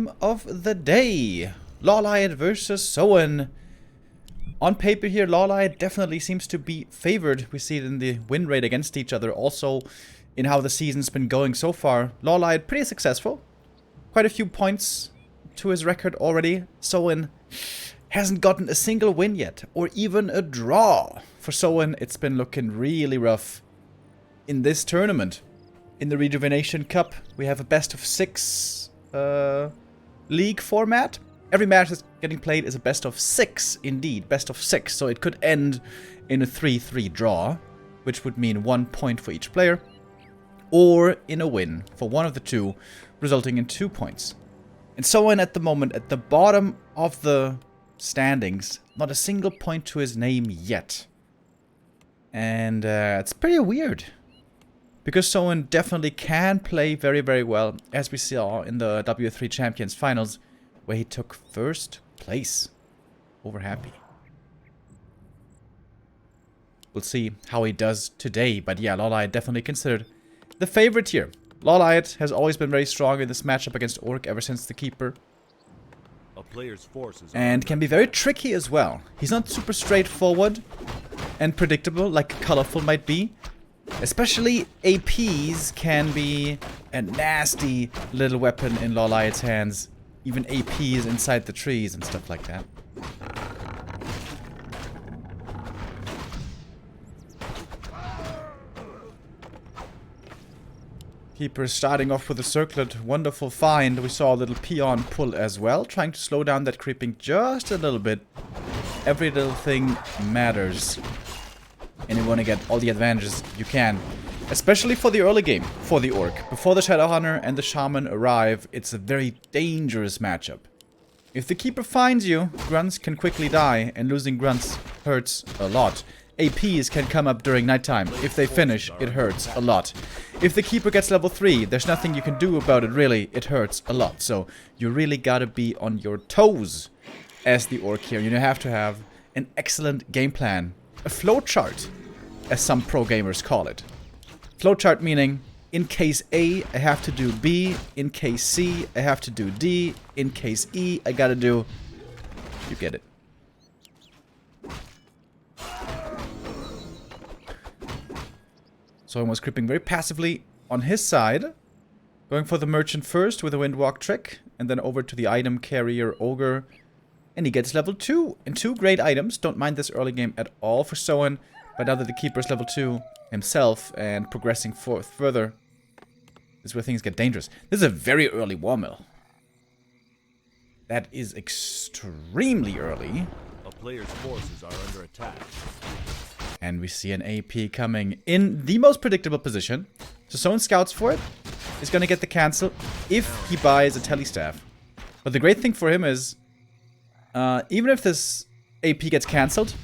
game of the day. LawLiet versus Soin. On paper here, LawLiet definitely seems to be favored. We see it in the win rate against each other. Also, in how the season's been going so far. LawLiet pretty successful. Quite a few points to his record already. Soin hasn't gotten a single win yet. Or even a draw. For Soin, it's been looking really rough in this tournament. In the Rejuvenation Cup, we have a best of 6 league format. Every match that's getting played is a best of 6, indeed, best of 6. So it could end in a 3-3 draw, which would mean 1 point for each player, or in a win for one of the two, resulting in 2 points. And Soin at the moment at the bottom of the standings, not a single point to his name yet. And it's pretty weird, because Soin definitely can play very, very well, as we saw in the WC3 Champions Finals, where he took first place over Happy. We'll see how he does today, but yeah, LawLiet definitely considered the favorite here. LawLiet has always been very strong in this matchup against ORC ever since the Keeper. A player's forces and can be very tricky as well. He's not super straightforward and predictable like Colorful might be. Especially APs can be a nasty little weapon in LawLiet's hands. Even APs inside the trees and stuff like that. Keeper starting off with a circlet. Wonderful find. We saw a little peon pull as well. Trying to slow down that creeping just a little bit. Every little thing matters. And you want to get all the advantages you can. Especially for the early game, for the Orc. Before the Shadowhunter and the Shaman arrive, it's a very dangerous matchup. If the Keeper finds you, Grunts can quickly die, and losing Grunts hurts a lot. APs can come up during nighttime. If they finish, it hurts a lot. If the Keeper gets level 3, there's nothing you can do about it really, it hurts a lot. So you really gotta be on your toes as the Orc here. You have to have an excellent game plan. A flowchart, as some pro gamers call it. Flowchart meaning, in case A, I have to do B. In case C, I have to do D. In case E, I gotta do... You get it. Soin was creeping very passively on his side. Going for the Merchant first with a Windwalk trick. And then over to the item carrier Ogre. And he gets level 2. And 2 great items. Don't mind this early game at all for Soin. But now that the Keeper's level 2 himself and progressing further, this is where things get dangerous. This is a very early War Mill. That is extremely early. A player's forces are under attack. And we see an AP coming in the most predictable position. So Soin scouts for it. He's going to get the cancel if he buys a Telestaff. But the great thing for him is, even if this AP gets cancelled,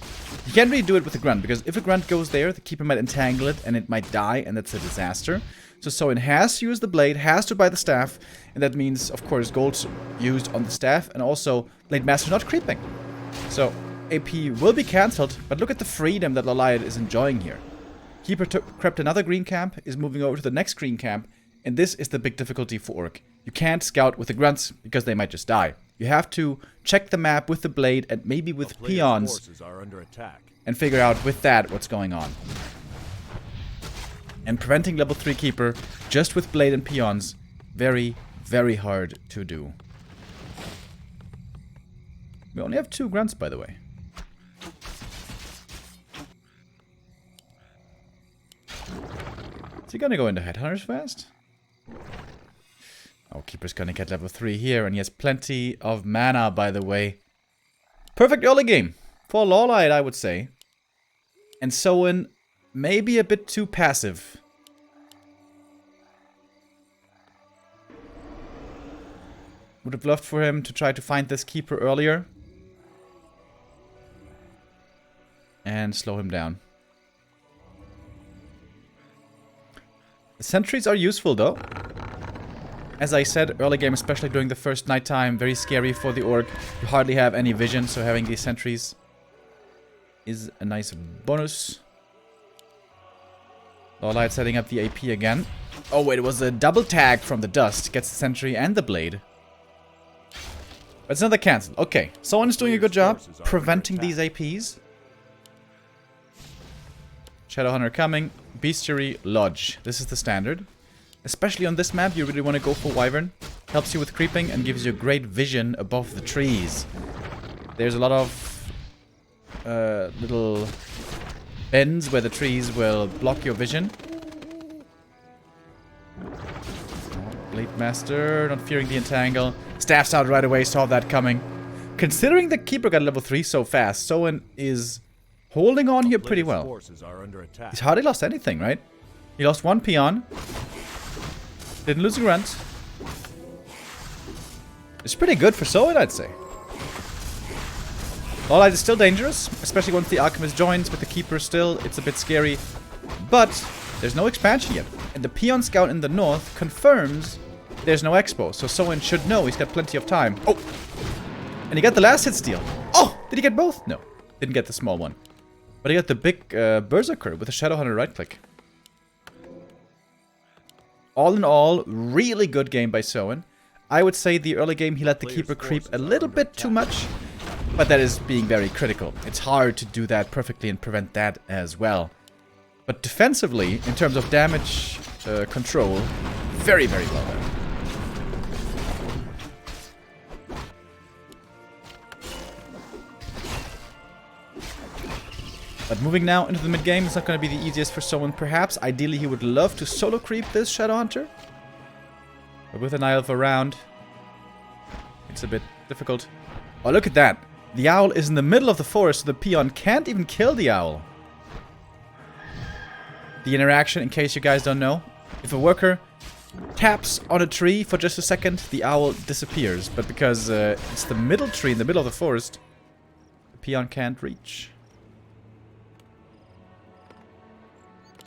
you can't really do it with a Grunt, because if a Grunt goes there, the Keeper might entangle it and it might die, and that's a disaster. So Soin has to use the Blade, has to buy the Staff, and that means, of course, gold used on the Staff, and also Blade Master not creeping. So AP will be cancelled, but look at the freedom that LawLiet is enjoying here. Keeper crept another green camp, is moving over to the next green camp, and this is the big difficulty for Orc. You can't scout with the Grunts, because they might just die. You have to check the map with the Blade and maybe with peons and figure out with that what's going on. And preventing level 3 Keeper just with Blade and peons, very, very hard to do. We only have 2 Grunts, by the way. Is he gonna go into Headhunters fast? Oh, Keeper's gonna get level 3 here, and he has plenty of mana, by the way. Perfect early game for LawLiet, I would say. And Soin maybe a bit too passive. Would have loved for him to try to find this Keeper earlier. And slow him down. The sentries are useful, though. As I said, early game, especially during the first nighttime, very scary for the Orc. You hardly have any vision, so having these sentries is a nice bonus. LawLiet setting up the AP again. Oh wait, it was a double tag from the dust. Gets the sentry and the blade. It's another cancel. Okay, Soin's doing a good job preventing these APs. Shadowhunter coming. Bestiary, Lodge. This is the standard. Especially on this map, you really want to go for Wyvern. Helps you with creeping and gives you great vision above the trees. There's a lot of little bends where the trees will block your vision. Blade Master, not fearing the entangle. Staffs out right away, saw that coming. Considering the Keeper got level 3 so fast, Soin is holding on here pretty well. He's hardly lost anything, right? He lost 1 peon. Didn't lose a grunt. It's pretty good for Soin, I'd say. LawLiet is still dangerous, especially once the Alchemist joins with the Keeper still. It's a bit scary. But there's no expansion yet. And the Peon Scout in the north confirms there's no expo. So Soin should know he's got plenty of time. Oh! And he got the last hit steal. Oh! Did he get both? No. Didn't get the small one. But he got the big Berserker with a Shadowhunter right click. All in all, really good game by Soin. I would say the early game he let the Keeper creep a little bit too much. But that is being very critical. It's hard to do that perfectly and prevent that as well. But defensively, in terms of damage control, very, very well done. But moving now into the mid-game is not going to be the easiest for Soin, perhaps. Ideally, he would love to solo creep this Shadowhunter. But with an Elf around, it's a bit difficult. Oh, look at that. The owl is in the middle of the forest, so the peon can't even kill the owl. The interaction, in case you guys don't know, if a worker taps on a tree for just a second, the owl disappears. But because it's the middle tree in the middle of the forest, the peon can't reach.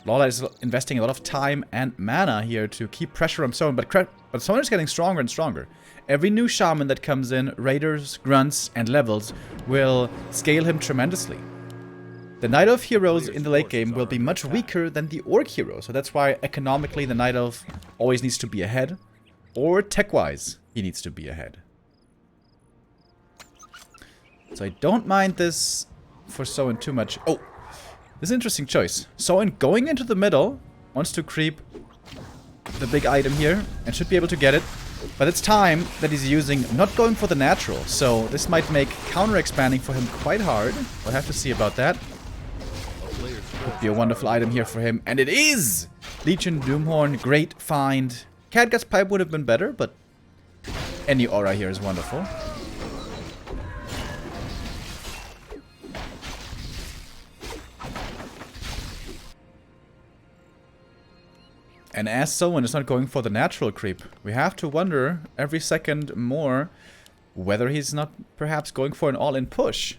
LawLiet is investing a lot of time and mana here to keep pressure on Soin, but Soin is getting stronger and stronger. Every new shaman that comes in, raiders, grunts, and levels, will scale him tremendously. The Night Elf heroes in the late game will be much weaker than the Orc heroes, so that's why economically the Night Elf always needs to be ahead, or tech-wise he needs to be ahead. So I don't mind this for Soin too much. Oh! This is an interesting choice. Soin going into the middle, wants to creep the big item here, and should be able to get it. But it's time that he's using, not going for the natural. So this might make counter-expanding for him quite hard. We'll have to see about that. Could be a wonderful item here for him. And it is! Legion, Doomhorn, great find. Catgut's Pipe would have been better, but any aura here is wonderful. And as Soin is not going for the natural creep, we have to wonder every second more whether he's not perhaps going for an all-in push.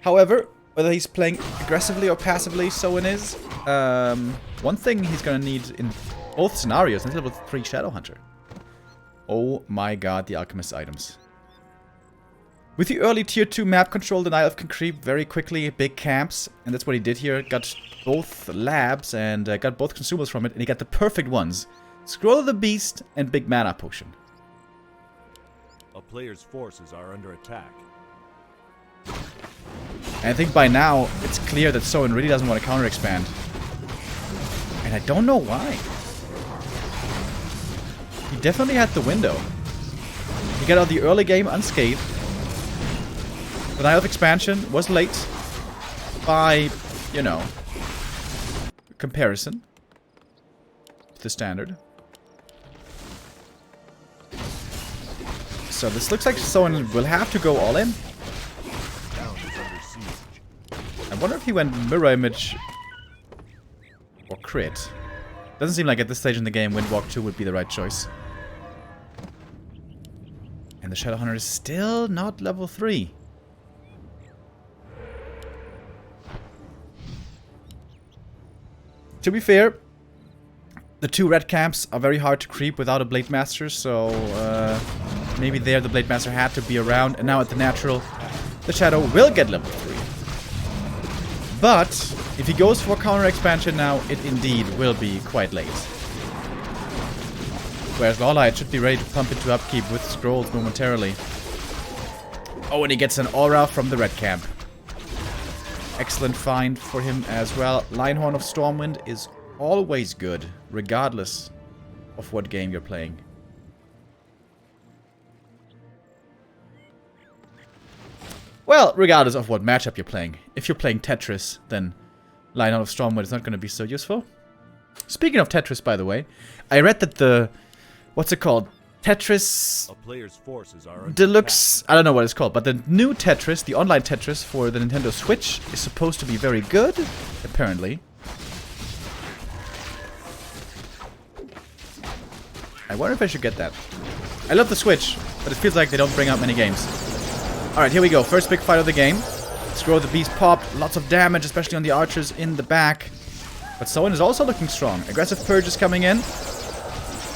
However, whether he's playing aggressively or passively, Soin is. One thing he's going to need in both scenarios is level 3 Shadowhunter. Oh my god, the Alchemist items. With the early tier 2 map control, the Night Elf can creep very quickly, big camps, and that's what he did here. Got both labs and got both consumables from it, and he got the perfect ones. Scroll of the Beast and big mana potion. A player's forces are under attack. And I think by now, it's clear that Soin really doesn't want to counter-expand. And I don't know why. He definitely had the window. He got out the early game unscathed. The Night Elf expansion was late by, you know, comparison to the standard. So this looks like Soin will have to go all in. I wonder if he went mirror image or crit. Doesn't seem like at this stage in the game Windwalk 2 would be the right choice. And the Shadowhunter is still not level 3. To be fair, the two red camps are very hard to creep without a Blade Master, so maybe there the Blade Master had to be around, and now at the natural, the Shadow will get level 3. But if he goes for counter expansion now, it indeed will be quite late. Whereas LawLiet should be ready to pump into upkeep with scrolls momentarily. Oh, and he gets an aura from the red camp. Excellent find for him as well. Linehorn of Stormwind is always good, regardless of what game you're playing. Well, regardless of what matchup you're playing. If you're playing Tetris, then Linehorn of Stormwind is not going to be so useful. Speaking of Tetris, by the way, I read that the... What's it called? Tetris... A player's forces are under Deluxe... I don't know what it's called, but the new Tetris, the online Tetris for the Nintendo Switch, is supposed to be very good, apparently. I wonder if I should get that. I love the Switch, but it feels like they don't bring out many games. Alright, here we go. First big fight of the game. Scroll the Beast popped. Lots of damage, especially on the archers in the back. But Soin is also looking strong. Aggressive Purge is coming in.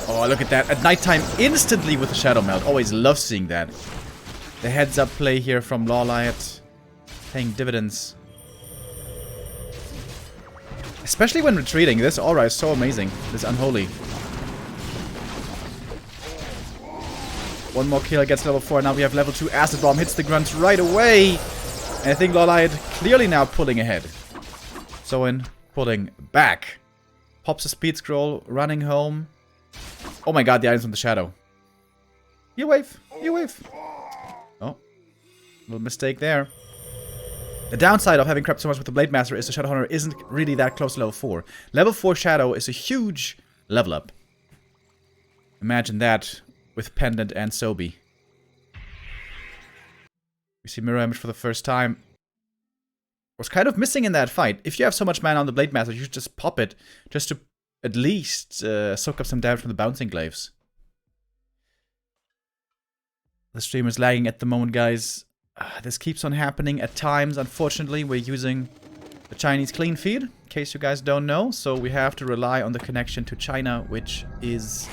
Oh, look at that. At nighttime, instantly with the Shadow Melt. Always love seeing that. The heads-up play here from LawLiet. Paying dividends. Especially when retreating. This aura is so amazing. This Unholy. One more kill gets level 4. Now we have level 2 Acid Bomb. Hits the grunts right away. And I think LawLiet clearly now pulling ahead. Soin pulling back. Pops a speed scroll. Running home. Oh my god, the items from the shadow. You wave. You wave. Oh. Little mistake there. The downside of having crept so much with the Blade Master is the Shadow Hunter isn't really that close to level 4. Level 4 Shadow is a huge level up. Imagine that with Pendant and Sobi. We see Mirror Image for the first time. Was kind of missing in that fight. If you have so much mana on the Blade Master, you should just pop it just to at least soak up some damage from the Bouncing Glaives. The stream is lagging at the moment, guys. This keeps on happening at times. Unfortunately, we're using the Chinese clean feed, in case you guys don't know. So we have to rely on the connection to China, which is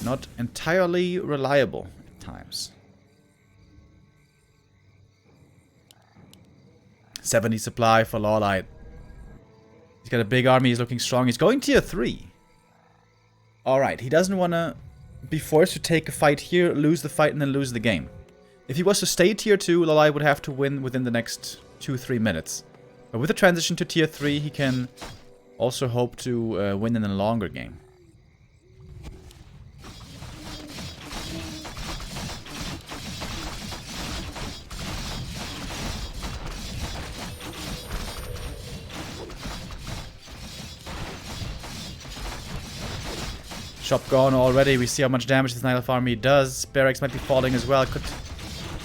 not entirely reliable at times. 70 supply for LawLiet. He's got a big army, he's looking strong. He's going tier 3. Alright, he doesn't want to be forced to take a fight here, lose the fight, and then lose the game. If he was to stay tier 2, LawLiet would have to win within the next 2-3 minutes. But with the transition to tier 3, he can also hope to win in a longer game. Shop gone already. We see how much damage this Night Elf army does. Barracks might be falling as well. Could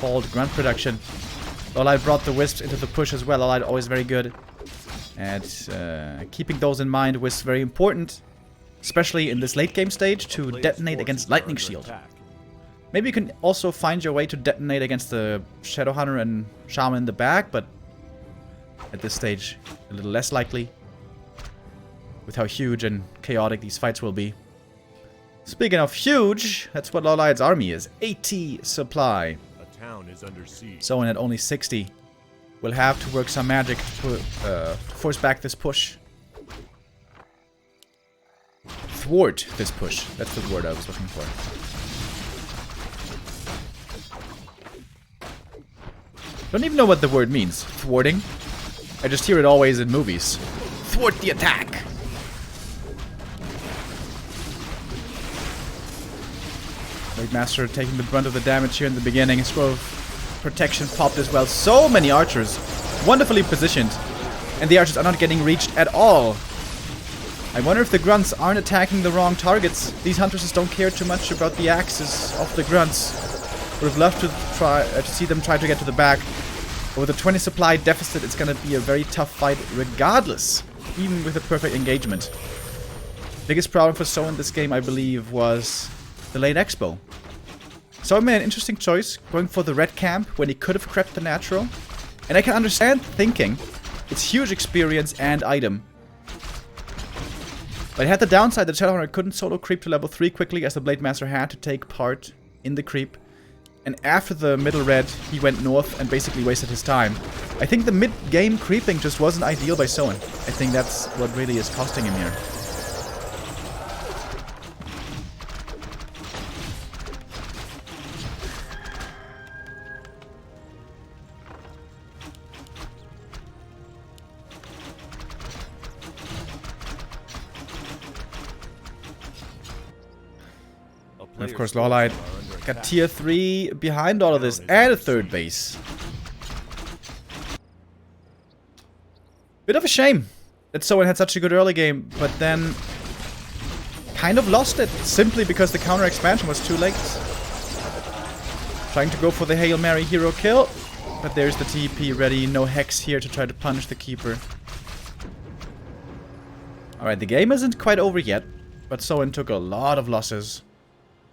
hold grunt production. LawLiet brought the Wisps into the push as well. LawLiet always very good. And keeping those in mind was very important. Especially in this late game stage to detonate against Lightning Shield. Maybe you can also find your way to detonate against the Shadow Hunter and Shaman in the back. But at this stage, a little less likely. With how huge and chaotic these fights will be. Speaking of huge, that's what LawLiet's army is. 80 supply. A town is under siege. Soin at only 60. We'll have to work some magic to force back this push. Thwart this push. That's the word I was looking for. Don't even know what the word means. Thwarting? I just hear it always in movies. Thwart the attack! Blade Master taking the brunt of the damage here in the beginning. Scroll of Protection popped as well. So many archers. Wonderfully positioned. And the archers are not getting reached at all. I wonder if the grunts aren't attacking the wrong targets. These hunters just don't care too much about the axes of the grunts. Would have loved to try to see them try to get to the back. But with a 20 supply deficit, it's going to be a very tough fight regardless. Even with a perfect engagement. Biggest problem for Soin in this game, I believe, was the late expo. Soin made an interesting choice, going for the red camp when he could have crept the natural. And I can understand thinking, it's huge experience and item. But it had the downside that Shadow Hunter couldn't solo creep to level 3 quickly, as the Blade Master had to take part in the creep. And after the middle red, he went north and basically wasted his time. I think the mid-game creeping just wasn't ideal by Soin. I think that's what really is costing him here. And of course, LawLiet got tier 3 behind all of this and a third base. Bit of a shame that Soin had such a good early game, but then kind of lost it simply because the counter expansion was too late. Trying to go for the Hail Mary hero kill, but there's the TP ready. No Hex here to try to punish the Keeper. Alright, the game isn't quite over yet, but Soin took a lot of losses.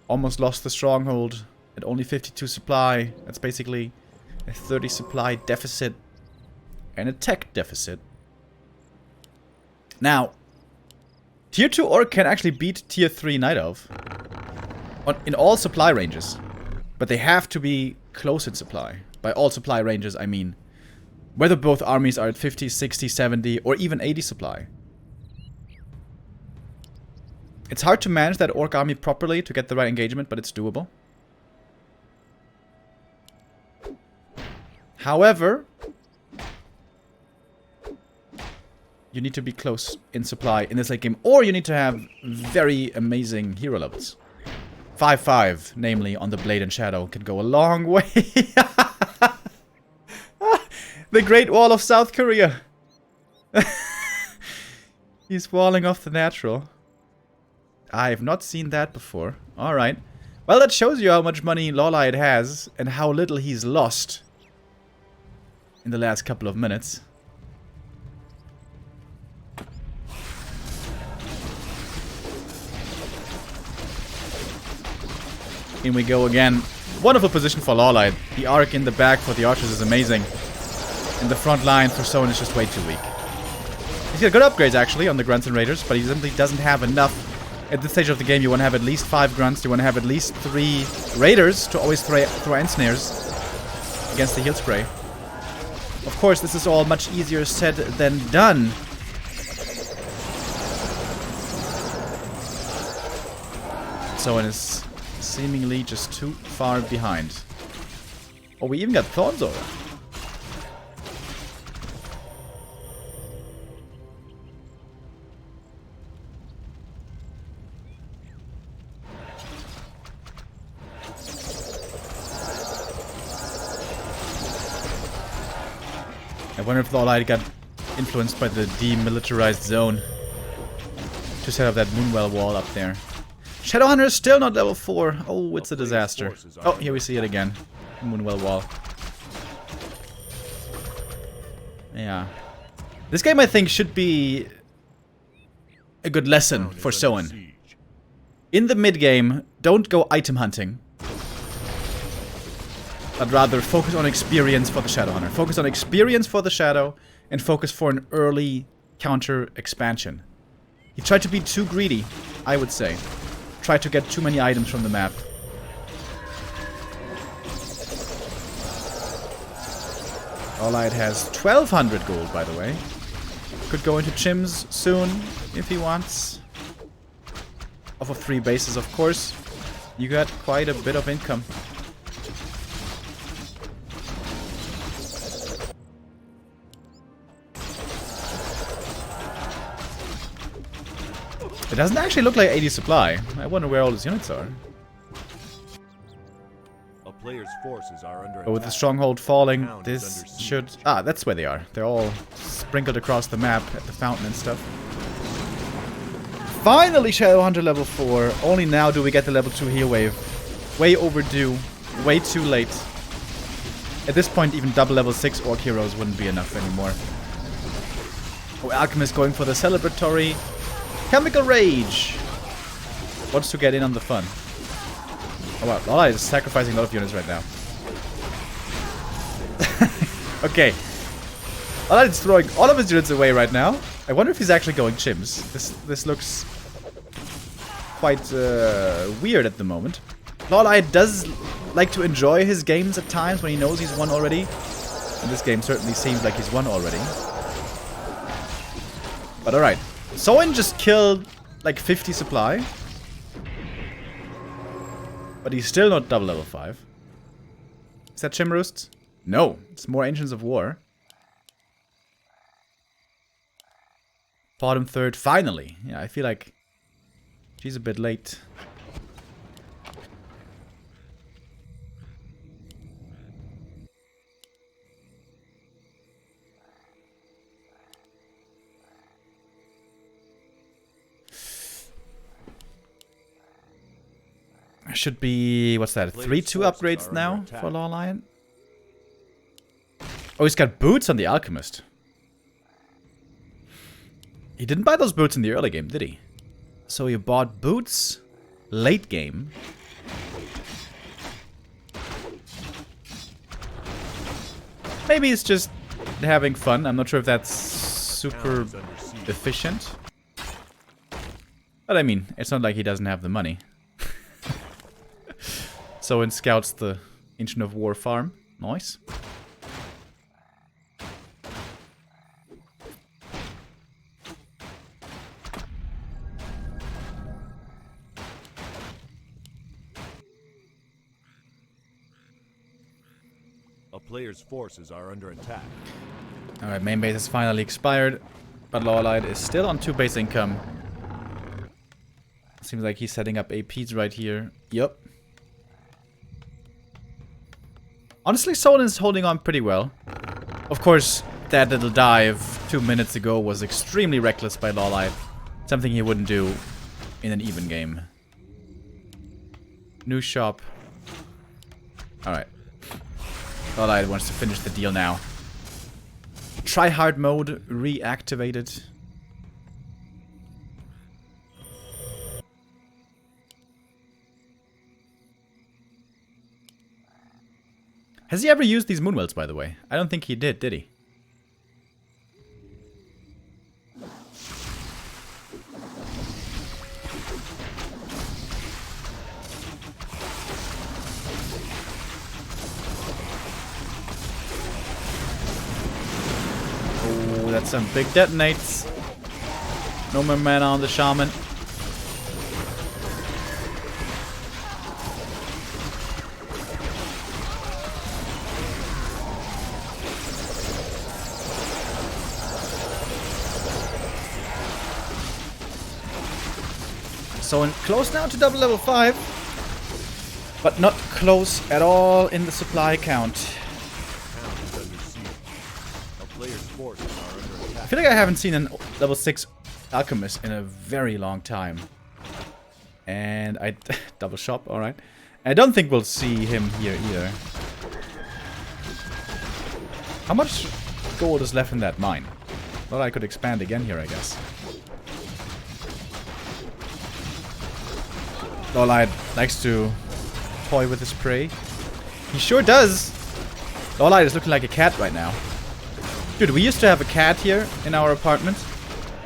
Almost lost the stronghold at only 52 supply. That's basically a 30 supply deficit and a tech deficit. Now, tier 2 Orc can actually beat tier 3 Night Elf in all supply ranges. But they have to be close in supply. By all supply ranges, I mean whether both armies are at 50, 60, 70, or even 80 supply. It's hard to manage that Orc army properly to get the right engagement, but it's doable. However, you need to be close in supply in this late game, or you need to have very amazing hero levels. 5-5, namely on the Blade and Shadow, can go a long way. The Great Wall of South Korea. He's walling off the natural. I've not seen that before. Alright. Well, that shows you how much money LawLiet has and how little he's lost in the last couple of minutes. In we go again. Wonderful position for LawLiet. The arc in the back for the archers is amazing. And the front line for Soin is just way too weak. He's got good upgrades actually on the grunts and raiders, but he simply doesn't have enough. At this stage of the game, you want to have at least 5 grunts, you want to have at least 3 raiders to always throw ensnares against the heal spray. Of course, this is all much easier said than done. Soin is seemingly just too far behind. Oh, we even got thorns over. I wonder if LawLiet got influenced by the demilitarized zone to set up that Moonwell wall up there. Shadowhunter is still not level 4. Oh, it's a disaster. Oh, here we see it again. Moonwell wall. Yeah. This game, I think, should be a good lesson for Soin. In the mid-game, don't go item hunting. But rather focus on experience for the Shadowhunter. Focus on experience for the Shadow, and focus for an early counter expansion. He tried to be too greedy, I would say. Tried to get too many items from the map. LawLiet has 1200 gold, by the way. Could go into Chims soon, if he wants. Off of 3 bases, of course. You got quite a bit of income. It doesn't actually look like 80 supply. I wonder where all his units are. A player's forces are under But with the stronghold falling, this should... Ah, that's where they are. They're all sprinkled across the map at the fountain and stuff. Finally, Shadowhunter level 4. Only now do we get the level 2 heal wave. Way overdue. Way too late. At this point, even double level 6 Orc heroes wouldn't be enough anymore. Oh, Alchemist going for the celebratory Chemical Rage. Wants to get in on the fun. Oh wow, LawLiet is sacrificing a lot of units right now. Okay. LawLiet is throwing all of his units away right now. I wonder if he's actually going Chims. This looks quite weird at the moment. LawLiet does like to enjoy his games at times when he knows he's won already. And this game certainly seems like he's won already. But alright. Soin just killed like 50 supply. But he's still not double level 5. Is that Chimroost? No, it's more Ancients of War. Bottom third, finally. Yeah, I feel like she's a bit late. Should be, what's that, Players' 3-2 forces upgrades are now under attack. for LawLiet? Oh, he's got boots on the Alchemist. He didn't buy those boots in the early game, did he? So he bought boots late game. Maybe he's just having fun. I'm not sure if that's super efficient. But I mean, it's not like he doesn't have the money. Soin scouts the Ancient of War farm. Nice. A player's forces are under attack. Alright, main base has finally expired, but LawLiet is still on 2 base income. Seems like he's setting up APs right here. Yup. Honestly, Soin is holding on pretty well. Of course, that little dive 2 minutes ago was extremely reckless by LawLiet. Something he wouldn't do in an even game. New shop. Alright. LawLiet wants to finish the deal now. Try hard mode reactivated. Has he ever used these moonwells, by the way? I don't think he did he? Oh, that's some big detonates. No more mana on the shaman. So close now to double level 5, but not close at all in the supply count. I feel like I haven't seen a level 6 alchemist in a very long time. And I double shop, alright. I don't think we'll see him here either. How much gold is left in that mine? Well, I could expand again here, I guess. LawLiet likes to toy with his prey. He sure does. LawLiet is looking like a cat right now. Dude, we used to have a cat here in our apartment.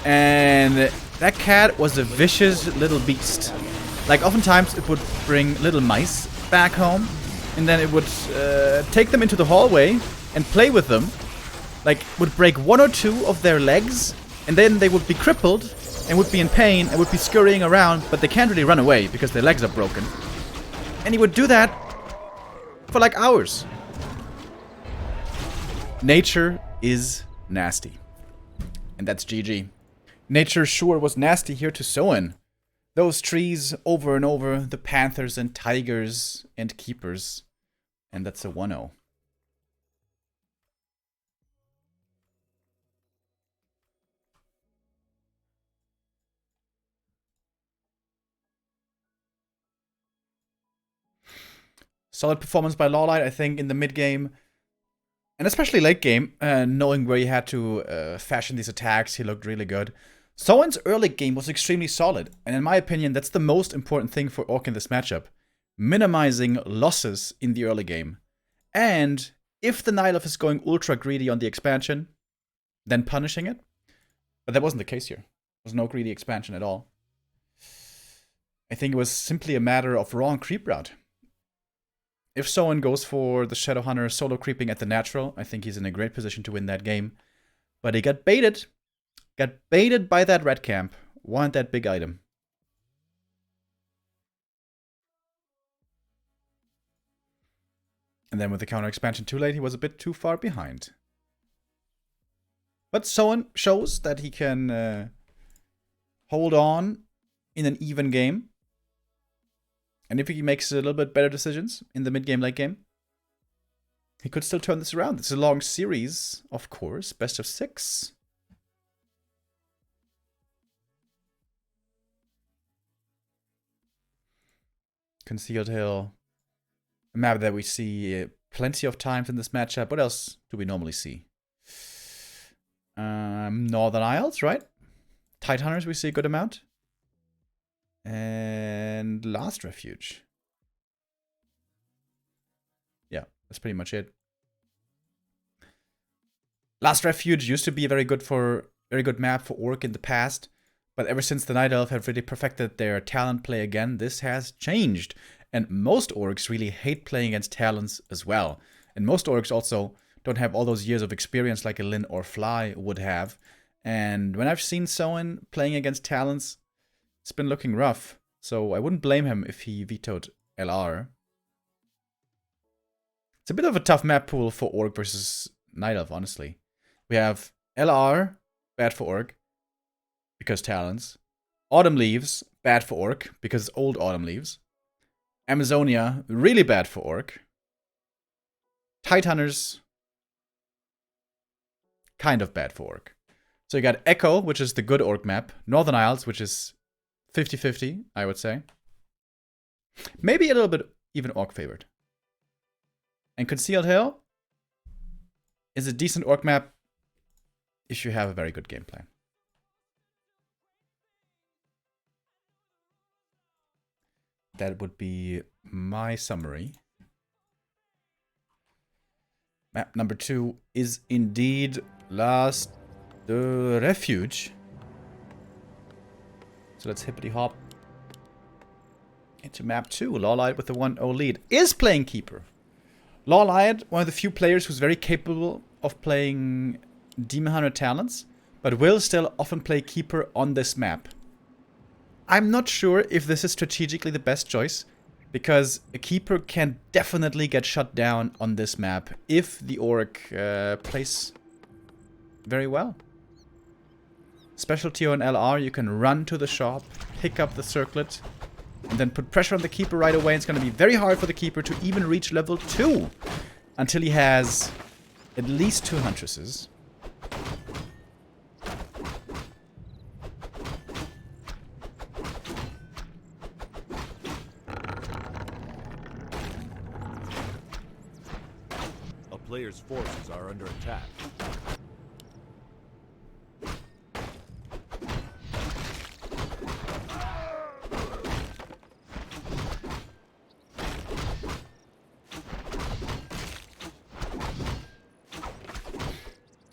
And that cat was a vicious little beast. Like, oftentimes it would bring little mice back home. And then it would take them into the hallway and play with them. Like, would break 1 or 2 of their legs. And then they would be crippled and would be in pain and would be scurrying around, but they can't really run away because their legs are broken. And he would do that for like hours. Nature is nasty. And that's GG. Nature sure was nasty here to Soin. Those trees over and over, the panthers and tigers and keepers. And that's a 1-0. Solid performance by LawLiet, I think, in the mid-game. And especially late game, knowing where he had to fashion these attacks, he looked really good. Soin's early game was extremely solid. And in my opinion, that's the most important thing for Orc in this matchup. Minimizing losses in the early game. And if the Nihilov is going ultra greedy on the expansion, then punishing it. But that wasn't the case here. There was no greedy expansion at all. I think it was simply a matter of wrong creep route. If Soin goes for the Shadowhunter solo creeping at the natural, I think he's in a great position to win that game. But he got baited. Got baited by that red camp. Wanted that big item. And then with the counter expansion too late, he was a bit too far behind. But Soin shows that he can hold on in an even game. And if he makes a little bit better decisions in the mid-game, late game, he could still turn this around. It's a long series, of course. Best of 6. Concealed Hill. A map that we see plenty of times in this matchup. What else do we normally see? Northern Isles, right? Tide Hunters we see a good amount. And Last Refuge. Yeah, that's pretty much it. Last Refuge used to be a very good map for Orc in the past, but ever since the Night Elf have really perfected their talent play again, this has changed. And most Orcs really hate playing against talents as well. And most Orcs also don't have all those years of experience like a Lin or Fly would have. And when I've seen Soin playing against talents, it's been looking rough. So I wouldn't blame him if he vetoed LR. It's a bit of a tough map pool for Orc versus Night Elf, honestly. We have LR, bad for Orc, because talents. Autumn Leaves, bad for Orc, because old Autumn Leaves. Amazonia, really bad for Orc. Tide Hunters, kind of bad for Orc. So you got Echo, which is the good Orc map. Northern Isles, which is 50-50, I would say. Maybe a little bit even Orc favored. And Concealed Hill is a decent Orc map if you have a very good game plan. That would be my summary. Map number 2 is indeed Last Refuge. So let's hippity hop into map 2. LawLiet with the 1-0 lead is playing Keeper. LawLiet, one of the few players who's very capable of playing Demon Hunter talents, but will still often play Keeper on this map. I'm not sure if this is strategically the best choice, because a Keeper can definitely get shut down on this map if the Orc plays very well. Specialty on LR, you can run to the shop, pick up the circlet, and then put pressure on the Keeper right away. It's going to be very hard for the Keeper to even reach level 2 until he has at least 2 Huntresses. A player's forces are under attack.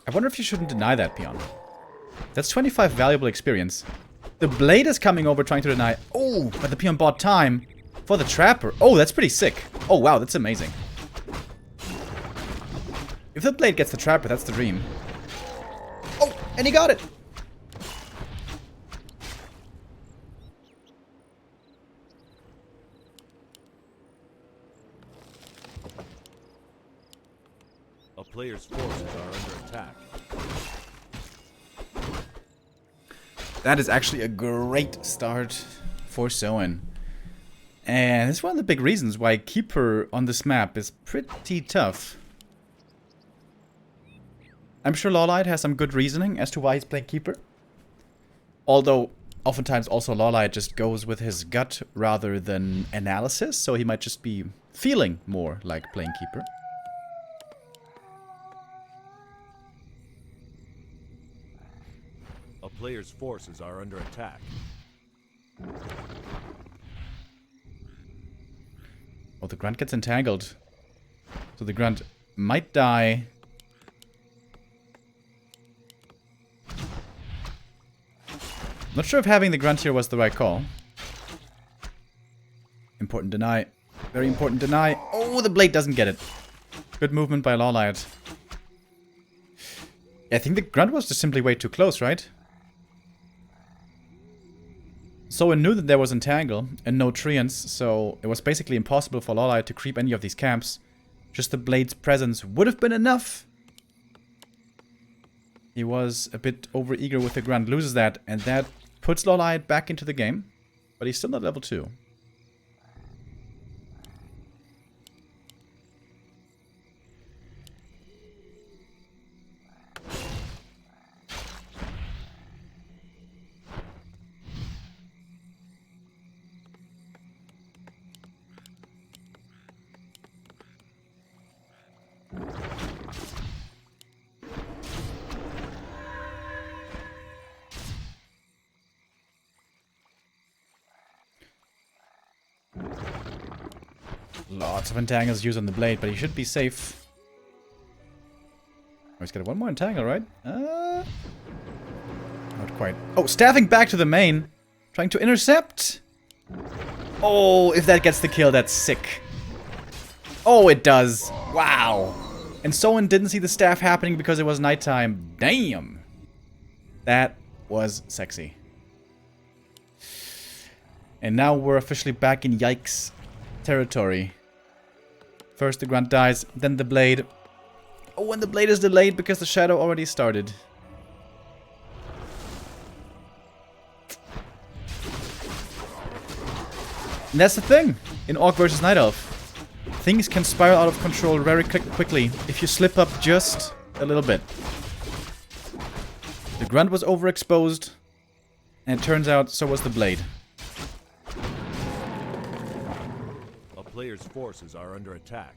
I wonder if you shouldn't deny that, Peon. That's 25 valuable experience. The Blade is coming over trying to deny. Oh, but the Peon bought time for the Trapper. Oh, that's pretty sick. Oh, wow, that's amazing. If the Blade gets the Trapper, that's the dream. Oh, and he got it. A player's forces are under attack. That is actually a great start for Soin. And it's one of the big reasons why Keeper on this map is pretty tough. I'm sure LawLiet has some good reasoning as to why he's playing Keeper. Although, oftentimes also LawLiet just goes with his gut rather than analysis, so he might just be feeling more like playing Keeper. A player's forces are under attack. Oh, the Grunt gets entangled. So the Grunt might die. Not sure if having the Grunt here was the right call. Important deny. Very important deny. Oh, the Blade doesn't get it. Good movement by LawLiet. I think the Grunt was just simply way too close, right? Soin knew that there was Entangle and no Treants, so it was basically impossible for LawLiet to creep any of these camps. Just the Blade's presence would have been enough. He was a bit overeager with the Grunt, loses that, and that puts LawLiet back into the game. But he's still not level 2. Lots of entangles used on the blade, but he should be safe. Oh, he's got one more entangle, right? Not quite. Oh, staffing back to the main. Trying to intercept. Oh, if that gets the kill, that's sick. Oh, it does. Wow. And Soin didn't see the staff happening because it was nighttime. Damn. That was sexy. And now we're officially back in yikes territory. First the grunt dies, then the blade. Oh, and the blade is delayed because the shadow already started. And that's the thing in Orc versus Night Elf. Things can spiral out of control very quickly if you slip up just a little bit. The grunt was overexposed, and it turns out so was the blade. A player's forces are under attack.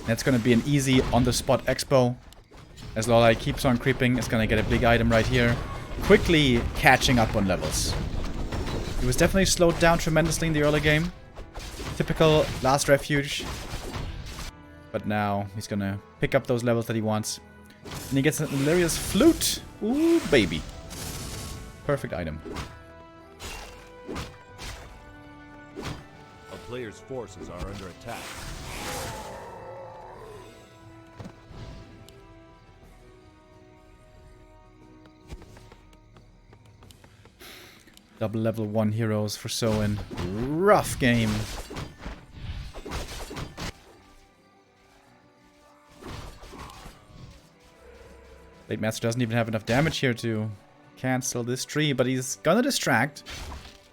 That's gonna be an easy on-the-spot expo. As LawLiet keeps on creeping, it's gonna get a big item right here. Quickly catching up on levels. He was definitely slowed down tremendously in the early game. Typical last refuge. But now he's gonna pick up those levels that he wants. And he gets an hilarious flute. Ooh, baby. Perfect item. A player's forces are under attack. Double level 1 heroes for Soin. Rough game. Blade Master doesn't even have enough damage here to cancel this tree, but he's gonna distract.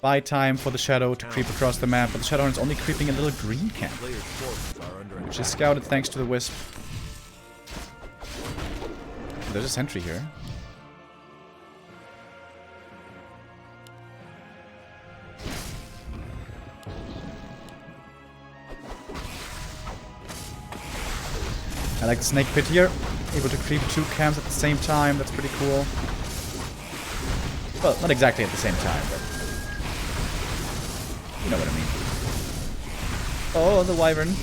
Buy time for the shadow to creep across the map, but the shadow is only creeping a little green camp, which is scouted thanks to the wisp. There's a sentry here. I like the snake pit here. Able to creep 2 camps at the same time. That's pretty cool. Well, not exactly at the same time, but you know what I mean. Oh, the wyvern.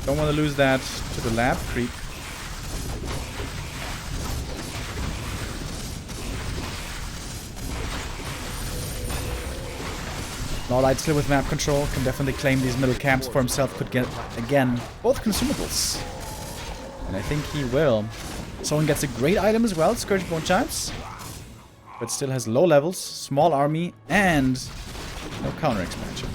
Don't want to lose that to the lab creep. LawLiet still with map control, can definitely claim these middle camps for himself, could get, again, both consumables. And I think he will. Someone gets a great item as well, Scourge Bone Chimes. But still has low levels, small army, and no counter expansion.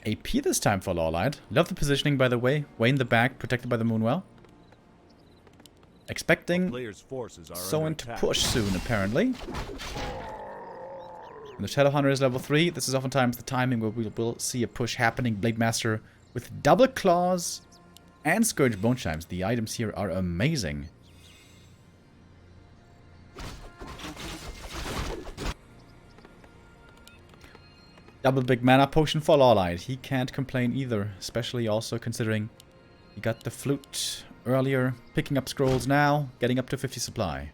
AP this time for LawLiet. Love the positioning, by the way. Way in the back, protected by the Moonwell. Expecting Soin to push soon, apparently. And the Shadow Hunter is level 3. This is oftentimes the timing where we will see a push happening. Blade Master with double claws and Scourge Bone Chimes. The items here are amazing. Double big mana potion for LawLiet. He can't complain either, especially also considering he got the flute earlier, picking up scrolls now, getting up to 50 supply.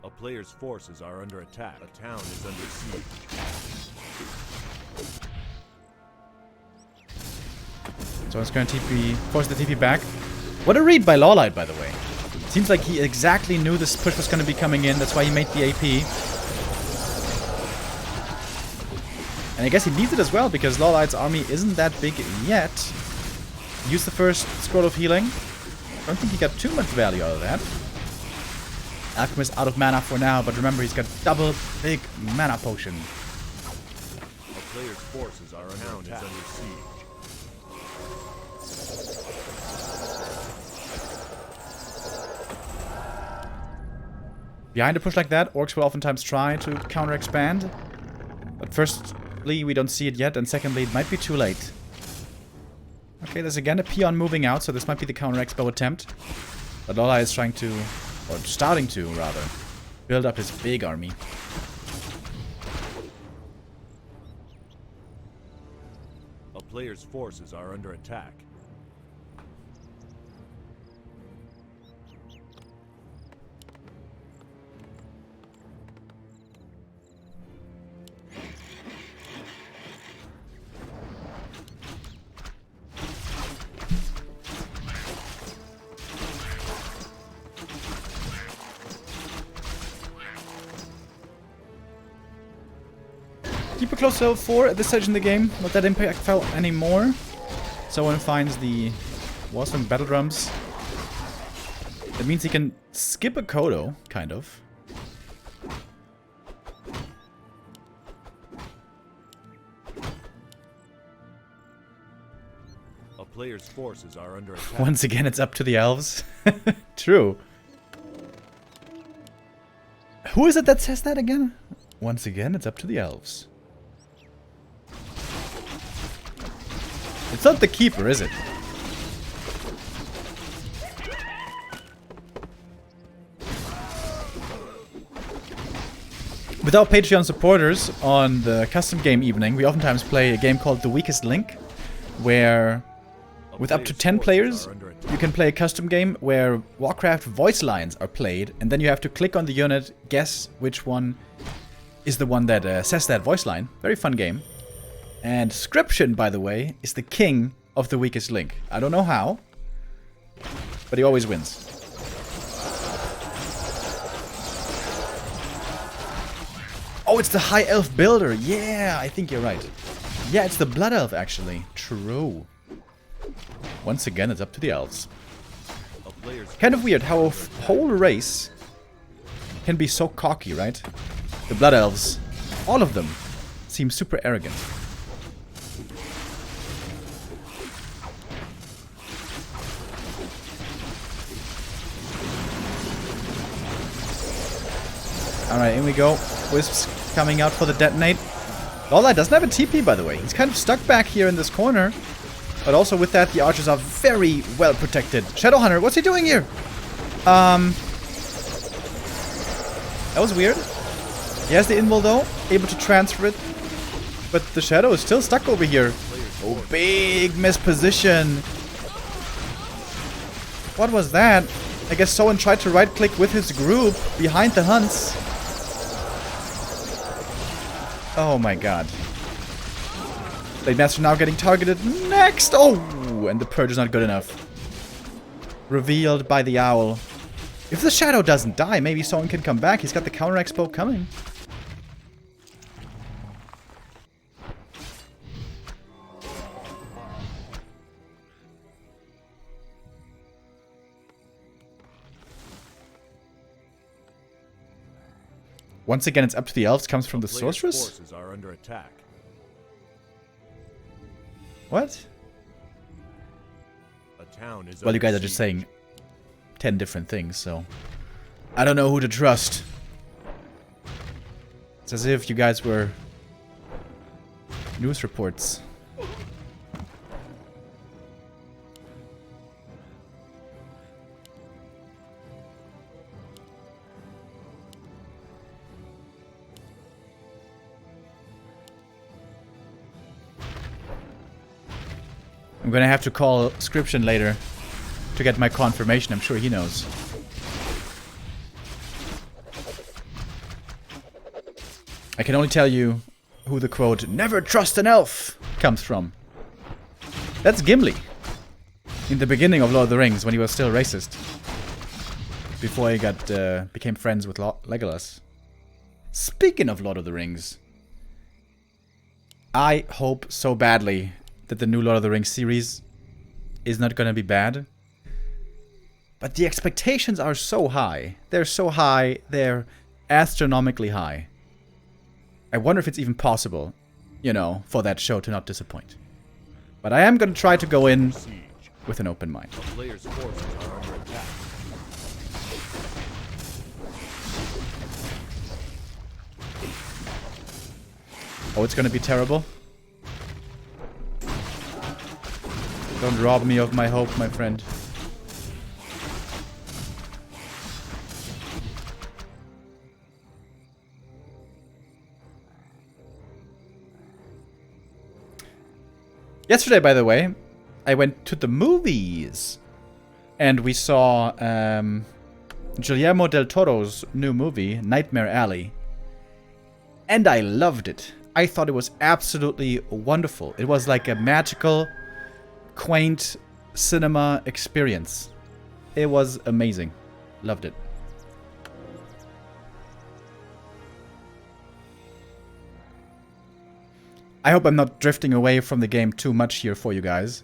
A player's forces are under attack. A town is under siege. So it's going to TP, force the TP back. What a read by LawLiet, by the way. Seems like he exactly knew this push was going to be coming in. That's why he made the AP. And I guess he needs it as well, because LawLiet's army isn't that big yet. Use the first scroll of healing. I don't think he got too much value out of that. Alchemist out of mana for now, but remember he's got double big mana potion. A player's forces are under attack. Siege. Behind a push like that, orcs will oftentimes try to counter-expand. But firstly, we don't see it yet, and secondly, it might be too late. Okay, there's again a peon moving out, so this might be the counter-expo attempt. But LawLiet is trying to, or starting to, rather, build up his big army. A player's forces are under attack. Keep it close to level 4 at this stage in the game. Not that impactful anymore. Someone finds the Warsong battle drums. That means he can skip a Kodo, kind of. A player's forces are under attack. Once again, it's up to the elves. True. Who is it that says that again? Once again, it's up to the elves. It's not the keeper, is it? With our Patreon supporters on the custom game evening, we oftentimes play a game called The Weakest Link, where with up to 10 players, you can play a custom game where Warcraft voice lines are played, and then you have to click on the unit, guess which one is the one that says that voice line. Very fun game. And Scription, by the way, is the king of The Weakest Link. I don't know how, but he always wins. Oh, it's the High Elf Builder. Yeah, I think you're right. Yeah, it's the Blood Elf, actually. True. Once again, it's up to the elves. Kind of weird how a whole race can be so cocky, right? The Blood Elves, all of them, seem super arrogant. Alright, in we go. Wisps coming out for the detonate. LawLiet doesn't have a TP, by the way. He's kind of stuck back here in this corner. But also with that, the archers are very well protected. Shadowhunter, what's he doing here? That was weird. He has the invul though, able to transfer it. But the shadow is still stuck over here. Oh, big misposition. What was that? I guess Soin tried to right-click with his group behind the hunts. Oh my god. Blade Master now getting targeted next! Oh! And the purge is not good enough. Revealed by the owl. If the shadow doesn't die, maybe Soin can come back. He's got the counter expo coming. Once again, it's up to the elves. Comes from the sorceress. Forces are under attack. What? A town is well, you guys are just saying 10 different things, so I don't know who to trust. It's as if you guys were news reports. I'm gonna have to call Scription later to get my confirmation. I'm sure he knows. I can only tell you who the quote, "Never trust an elf," comes from. That's Gimli. In the beginning of Lord of the Rings, when he was still racist. Before he became friends with Legolas. Speaking of Lord of the Rings, I hope so badly that the new Lord of the Rings series is not gonna be bad. But the expectations are so high. They're so high, they're astronomically high. I wonder if it's even possible you know, for that show to not disappoint. But I am going to try to go in Siege. with an open mind. A player's forces are under attack. Oh, it's going to be terrible. Don't rob me of my hope, my friend. Yesterday, by the way, I went to the movies. And we saw Guillermo del Toro's new movie, Nightmare Alley. And I loved it. I thought it was absolutely wonderful. It was like a magical, quaint cinema experience. It was amazing. Loved it. I hope I'm not drifting away from the game too much here for you guys.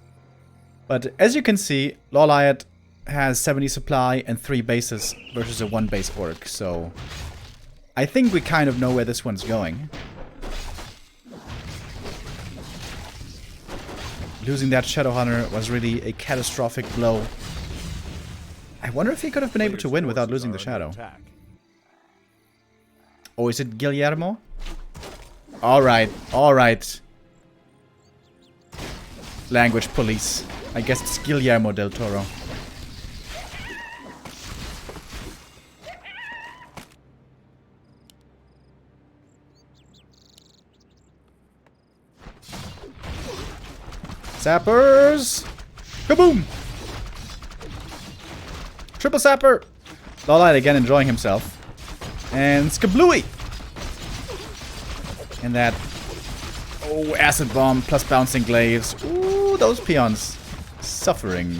But as you can see, LawLiet has 70 supply and 3 bases versus a 1 base orc. So I think we kind of know where this one's going. Losing that Shadowhunter was really a catastrophic blow. I wonder if he could have been able to win without losing the Shadow. Oh, is it Guillermo? Alright, alright. Language police. I guess it's Guillermo del Toro. Sappers! Kaboom! Triple sapper! LawLiet again enjoying himself. And skablooey! And that... Oh, acid bomb plus bouncing glaives. Ooh, those peons. Suffering.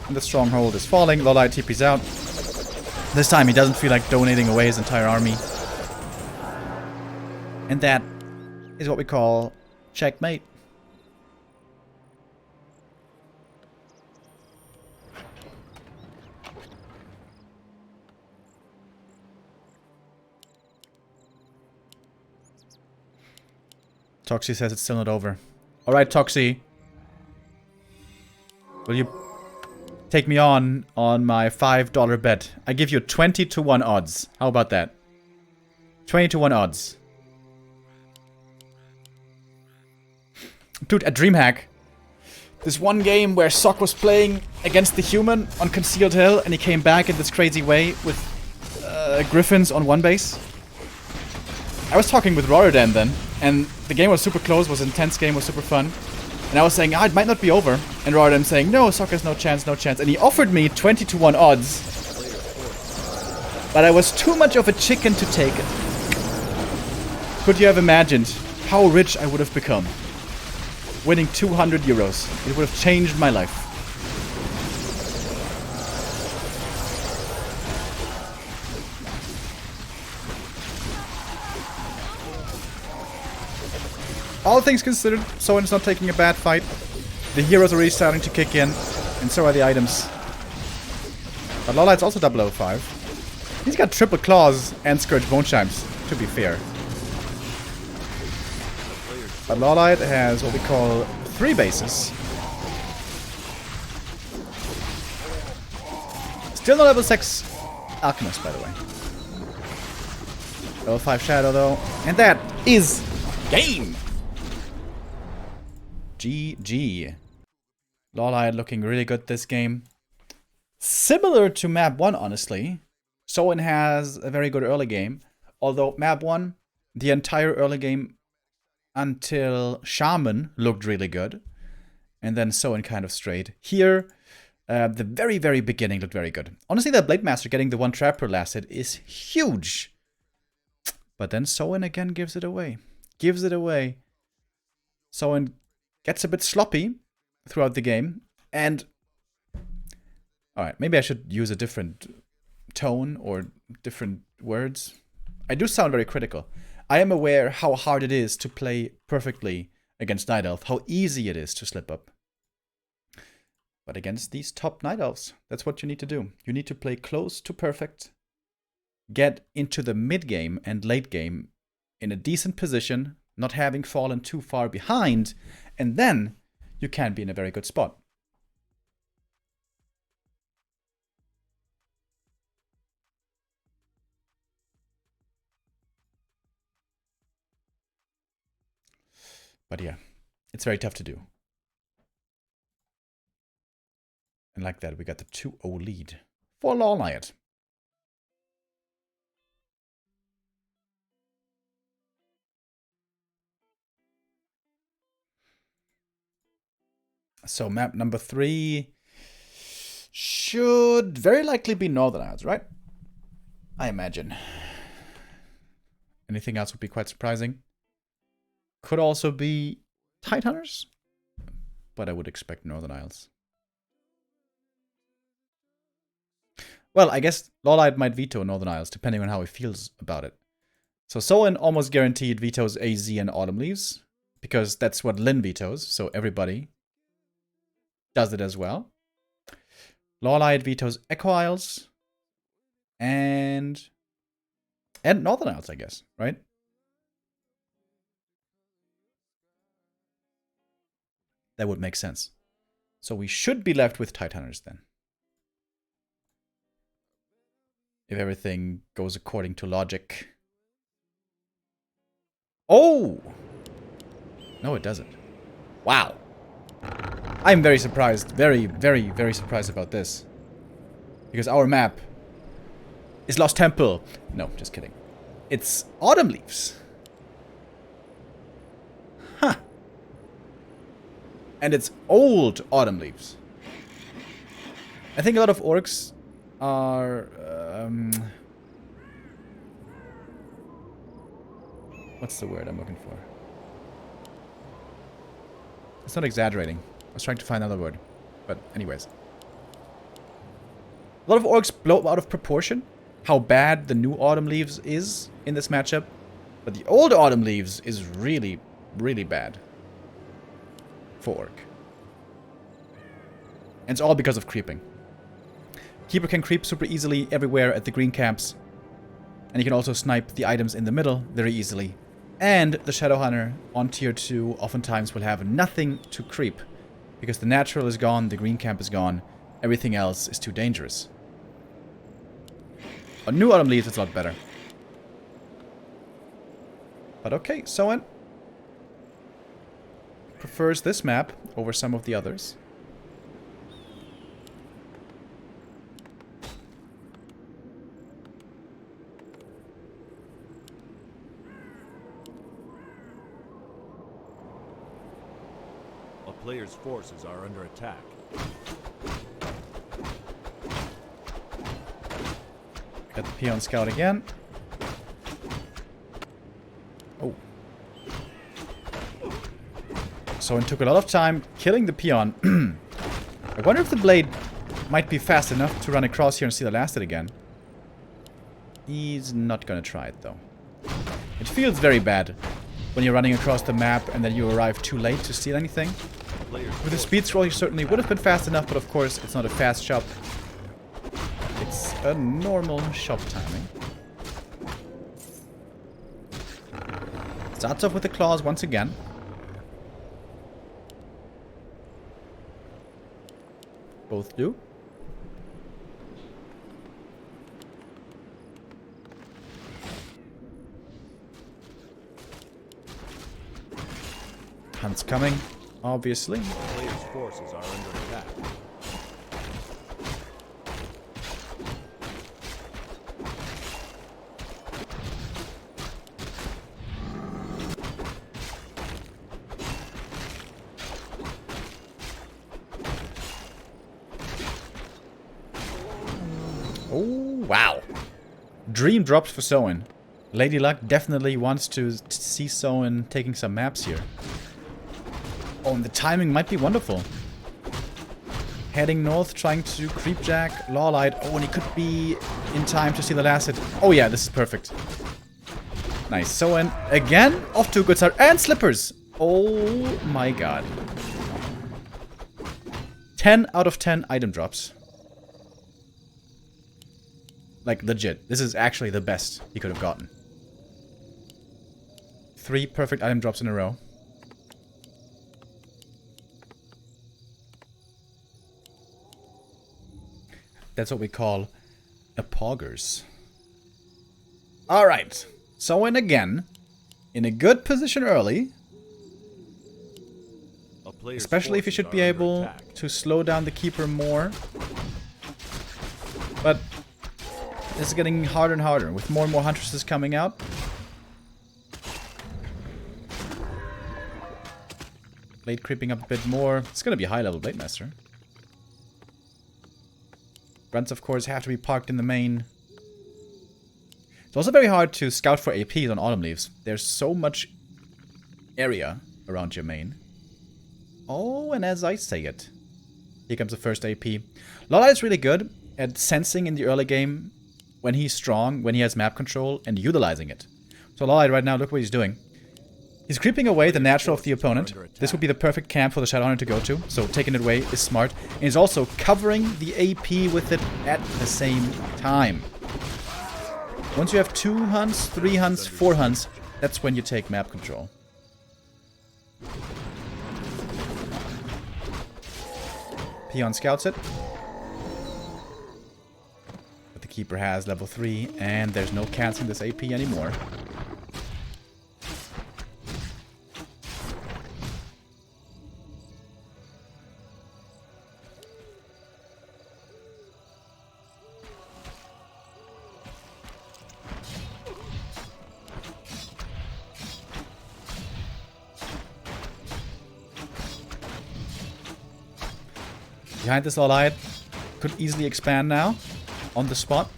And the stronghold is falling. LawLiet TP's out. This time he doesn't feel like donating away his entire army. And that is what we call checkmate. Toxie says it's still not over. Alright, Toxie. Will you take me on my $5 bet? I give you 20 to 1 odds. How about that? 20 to 1 odds. Dude, a DreamHack. This one game where Sock was playing against the human on Concealed Hill and he came back in this crazy way with Griffins on 1 base. I was talking with Rotterdam then, and the game was super close, was an intense game, was super fun. And I was saying, it might not be over. And Rotterdam saying, no, Soccer's no chance, no chance. And he offered me 20 to 1 odds. But I was too much of a chicken to take it. Could you have imagined how rich I would have become? Winning 200 euros. It would have changed my life. All things considered, Soin is not taking a bad fight. The heroes are really starting to kick in, and so are the items. But LawLiet's also 005. He's got triple claws and Scourge Bone Chimes, to be fair. But LawLiet has what we call 3 bases. Still not level 6 Alchemist, by the way. Level 5 Shadow, though. And that is game! GG. LawLiet looking really good this game. Similar to map 1, honestly. Soin has a very good early game. Although map 1, the entire early game until Shaman looked really good. And then Soin kind of strayed. Here, the very, very beginning looked very good. Honestly, the Blade Master getting the 1 trap per last hit is huge. But then Soin again gives it away. Gives it away. Soin gets a bit sloppy throughout the game, and alright, maybe I should use a different tone or different words. I do sound very critical. I am aware how hard it is to play perfectly against Night Elf, how easy it is to slip up. But against these top Night Elves, that's what you need to do. You need to play close to perfect, get into the mid game and late game in a decent position, not having fallen too far behind, and then you can be in a very good spot. But yeah, it's very tough to do. And like that, we got the 2-0 lead for LawLiet. So map number 3 should very likely be Northern Isles, right? I imagine. Anything else would be quite surprising. Could also be Tide Hunters, but I would expect Northern Isles. Well, I guess LawLiet might veto Northern Isles, depending on how he feels about it. So Soin almost guaranteed vetoes AZ and Autumn Leaves, because that's what Lin vetoes, so everybody does it as well. LawLiet vetoes Echo Isles and Northern Isles, I guess, right? That would make sense. So we should be left with Tide Hunters then. If everything goes according to logic. Oh! No, it doesn't. Wow. I'm very surprised. Very, very, very surprised about this. Because our map is Lost Temple. No, just kidding. It's Autumn Leaves. Huh. And it's old Autumn Leaves. I think a lot of orcs are... what's the word I'm looking for? It's not exaggerating. I was trying to find another word. But anyways. A lot of orcs blow out of proportion how bad the new Autumn Leaves is in this matchup. But the old Autumn Leaves is really, really bad for orc. And it's all because of creeping. Keeper can creep super easily everywhere at the green camps. And you can also snipe the items in the middle very easily. And the Shadow Hunter on tier 2 oftentimes will have nothing to creep. Because the natural is gone, the green camp is gone, everything else is too dangerous. On new Autumn Leaves, it's a lot better. But okay, Soin prefers this map over some of the others. A player's forces are under attack. Got the Peon Scout again. Oh. So it took a lot of time killing the Peon. I wonder if the blade might be fast enough to run across here and see the last hit again. He's not gonna try it though. It feels very bad when you're running across the map and then you arrive too late to steal anything. With the speed scroll, you certainly would have been fast enough, but of course, it's not a fast shop. It's a normal shop timing. Starts off with the claws once again. Both do. Hunt's coming, obviously. Player's forces are under attack. Oh, wow. Dream drops for Soin. Lady Luck definitely wants to see Soin taking some maps here. Oh, and the timing might be wonderful. Heading north, trying to creepjack LawLiet. Oh, and he could be in time to see the last hit. Oh yeah, this is perfect. Nice. Soin again, off to a good start. And slippers! Oh my god. 10 out of 10 item drops. Like, legit. This is actually the best he could have gotten. 3 perfect item drops in a row. That's what we call a poggers. Alright. Soin again. In a good position early. Especially if you should be able to slow down the keeper more. But this is getting harder and harder with more and more huntresses coming out. Blade creeping up a bit more. It's going to be a high level Blade Master. Grunts, of course, have to be parked in the main. It's also very hard to scout for APs on Autumn Leaves. There's so much area around your main. Oh, and as I say it, here comes the first AP. LawLiet is really good at sensing in the early game when he's strong, when he has map control, and utilizing it. So LawLiet right now, look what he's doing. He's creeping away the natural of the opponent. This would be the perfect camp for the Shadowhunter to go to. So taking it away is smart. And he's also covering the AP with it at the same time. Once you have 2 hunts, 3 hunts, 4 hunts, that's when you take map control. Peon scouts it. But the keeper has level 3, and there's no canceling this AP anymore. Behind this LawLiet could easily expand now on the spot.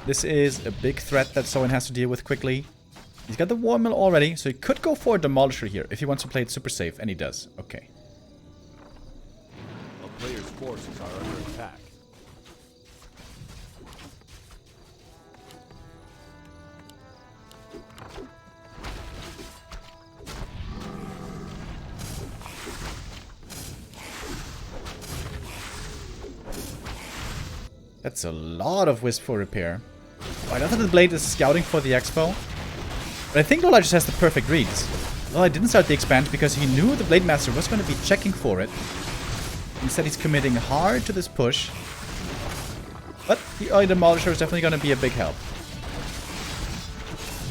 This is a big threat that Soin has to deal with quickly. He's got the War Mill already, so he could go for a Demolisher here if he wants to play it super safe, and he does. Okay. A player's forces are under attack. That's a lot of Wisp for repair. Oh, I know that the Blade is scouting for the Expo. But I think LawLiet just has the perfect reads. LawLiet didn't start the expand because he knew the Blade Master was going to be checking for it. Instead he's committing hard to this push. But the early Demolisher is definitely going to be a big help.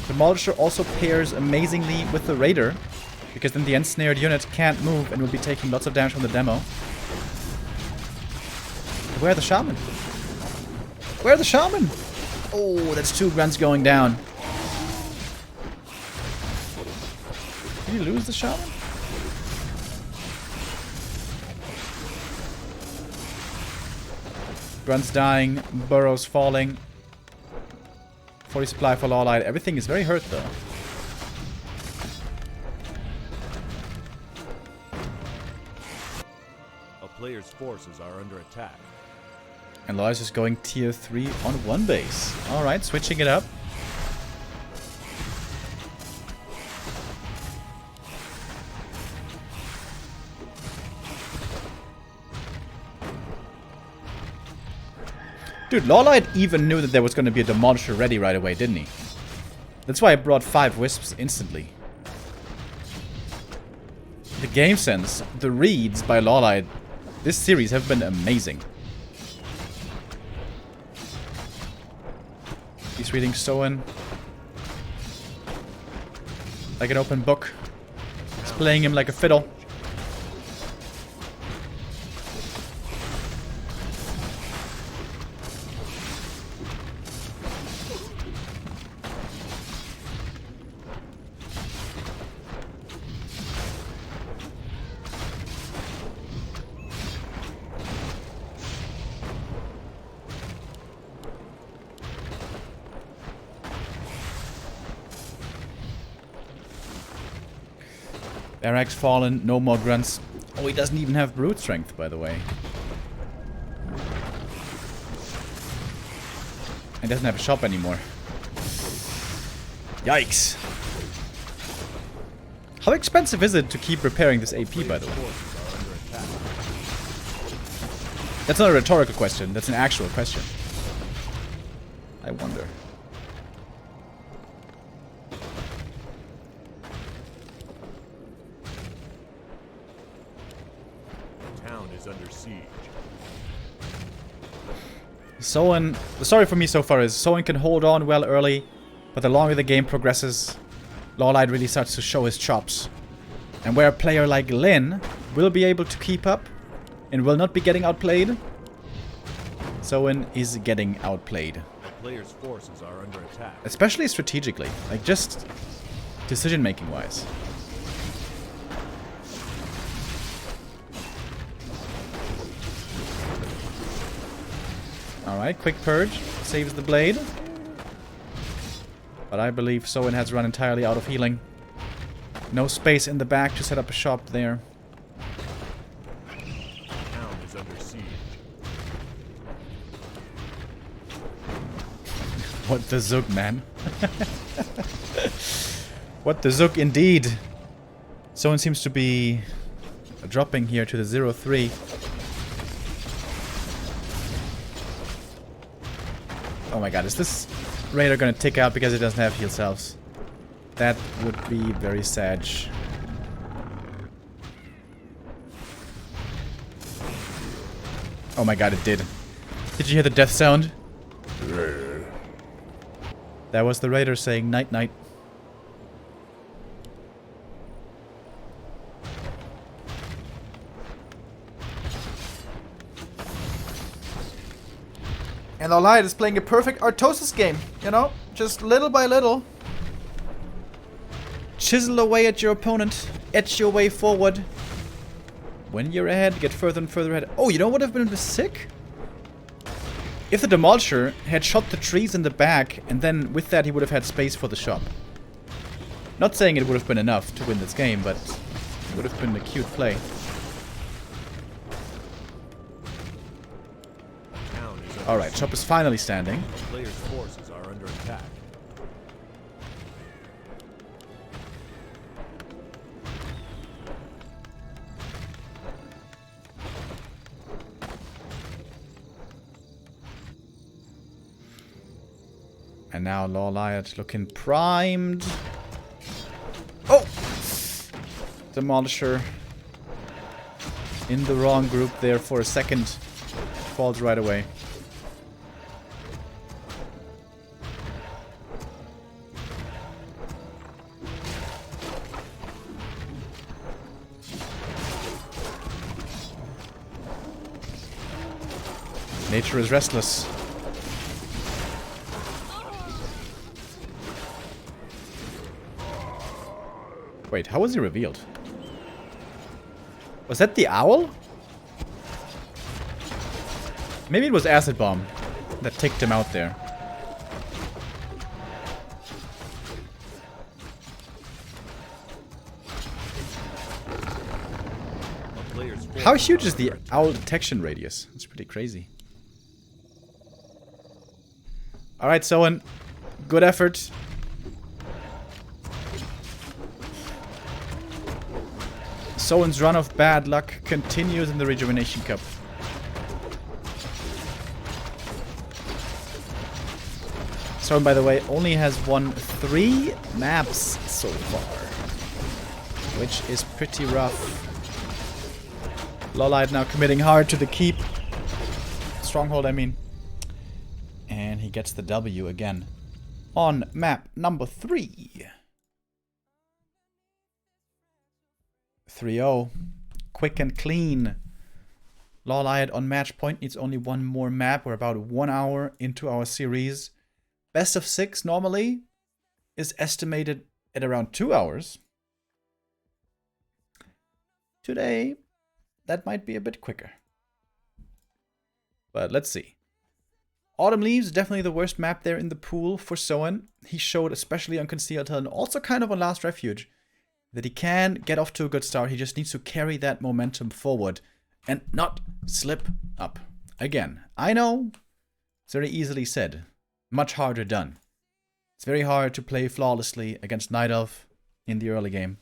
Demolisher also pairs amazingly with the Raider. Because then the ensnared unit can't move and will be taking lots of damage from the demo. Where are the Shaman? Where are the Shaman? Oh, that's 2 grunts going down. Did he lose the Shaman? Grunts dying, burrows falling. 40 supply for LawLiet. Everything is very hurt though. A player's forces are under attack. And LawLiet is going tier 3 on 1 base. Alright, switching it up. Dude, LawLiet even knew that there was going to be a Demolisher ready right away, didn't he? That's why I brought 5 Wisps instantly. The game sense, the reads by LawLiet this series have been amazing. He's reading Soin like an open book. He's playing him like a fiddle. Barracks fallen, no more grunts. Oh, he doesn't even have brute strength, by the way. He doesn't have a shop anymore. Yikes. How expensive is it to keep repairing this AP, by the way? That's not a rhetorical question, that's an actual question. I wonder. is under siege. Soin, the story for me so far is Soin can hold on well early, but the longer the game progresses, LawLiet really starts to show his chops. And where a player like Lin will be able to keep up and will not be getting outplayed, Soin is getting outplayed. The player's forces are under attack. Especially strategically, like just decision-making wise. Alright, quick purge. Saves the blade. But I believe Soin has run entirely out of healing. No space in the back to set up a shop there. Town is under siege. What the zook, man. What the zook indeed. Soin seems to be dropping here to the 0-3. Oh my god, is this Raider gonna tick out because it doesn't have heal cells? That would be very sad. Oh my god, it did. Did you hear the death sound? That was the Raider saying night night. And LawLiet is playing a perfect Artosis game, you know? Just little by little. Chisel away at your opponent. Etch your way forward. When you're ahead, get further and further ahead. Oh, you know what would have been sick? If the Demolisher had shot the trees in the back, and then with that he would have had space for the shop. Not saying it would have been enough to win this game, but it would have been a cute play. Alright, shop is finally standing. The player's forces are under attack. And now LawLiet looking primed. Oh! Demolisher. In the wrong group there for a second. Falls right away. Nature is restless. Wait, how was he revealed? Was that the owl? Maybe it was Acid Bomb that ticked him out there. How huge is the owl detection radius? That's pretty crazy. Alright, Soin. Good effort. Soin's run of bad luck continues in the Rejuvenation Cup. Soin, by the way, only has won 3 maps so far, which is pretty rough. LawLiet now committing hard to the keep. Stronghold, I mean. And he gets the W again. On map number 3. 3-0. Quick and clean. LawLiet on match point needs only one more map. We're about 1 hour into our series. Best of 6 normally is estimated at around 2 hours. Today, that might be a bit quicker. But let's see. Autumn Leaves, definitely the worst map there in the pool for Soin. He showed, especially on Concealed Hill and also kind of on Last Refuge, that he can get off to a good start. He just needs to carry that momentum forward and not slip up. Again, I know, it's very easily said. Much harder done. It's very hard to play flawlessly against Night Elf in the early game.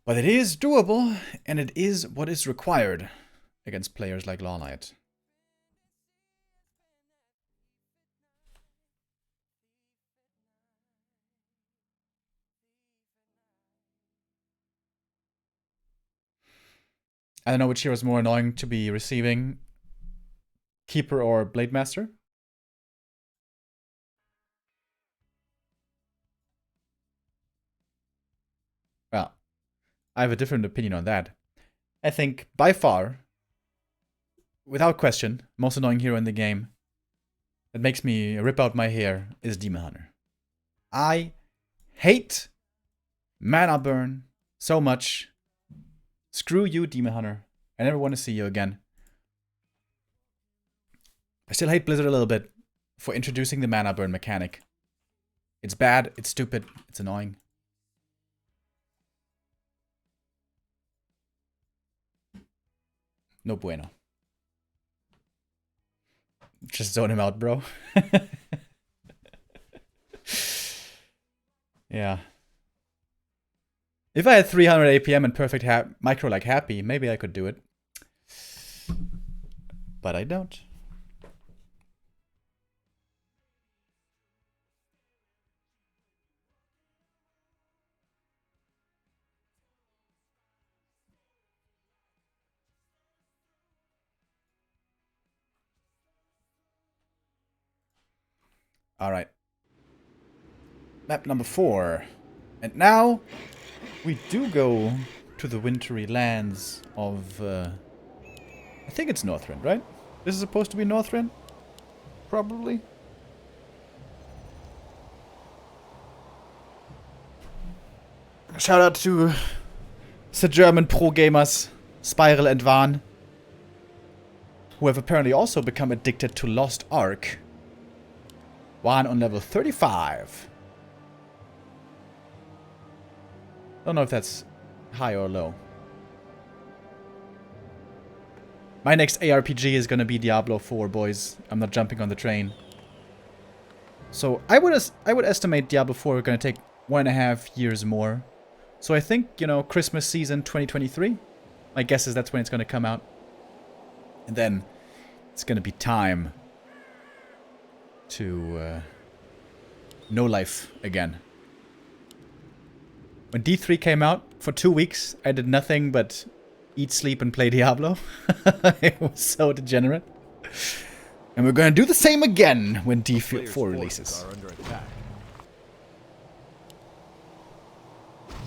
But it is doable, and it is what is required against players like LawLiet. I don't know which hero is more annoying to be receiving. Keeper or Blade Master? Well, I have a different opinion on that. I think, by far, without question, most annoying hero in the game that makes me rip out my hair is Demon Hunter. I hate mana burn so much. Screw you, Demon Hunter. I never want to see you again. I still hate Blizzard a little bit for introducing the mana burn mechanic. It's bad, it's stupid, it's annoying. No bueno. Just zone him out, bro. Yeah. If I had 300 APM and perfect micro like Happy, maybe I could do it. But I don't. Alright. Map number 4. And now we do go to the wintry lands of I think it's Northrend, right? This is supposed to be Northrend? Probably. Shout out to the German pro gamers, Spiral and Van, who have apparently also become addicted to Lost Ark. Van on level 35. Don't know if that's high or low. My next ARPG is gonna be Diablo 4, boys. I'm not jumping on the train. So I would estimate Diablo 4 are gonna take 1.5 years more. So I think, you know, Christmas season 2023. My guess is that's when it's gonna come out. And then it's gonna be time to no life again. When D3 came out, for 2 weeks, I did nothing but eat, sleep, and play Diablo. It was so degenerate. And we're gonna do the same again when D4 releases.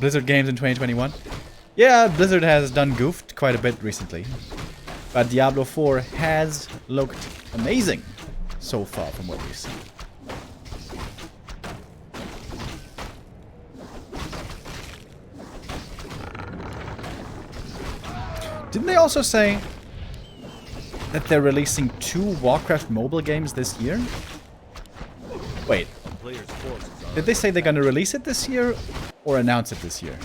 Blizzard games in 2021? Yeah, Blizzard has done goofed quite a bit recently. But Diablo 4 has looked amazing so far from what we've seen. Didn't they also say that they're releasing 2 Warcraft mobile games this year? Wait. Did they say they're gonna release it this year or announce it this year?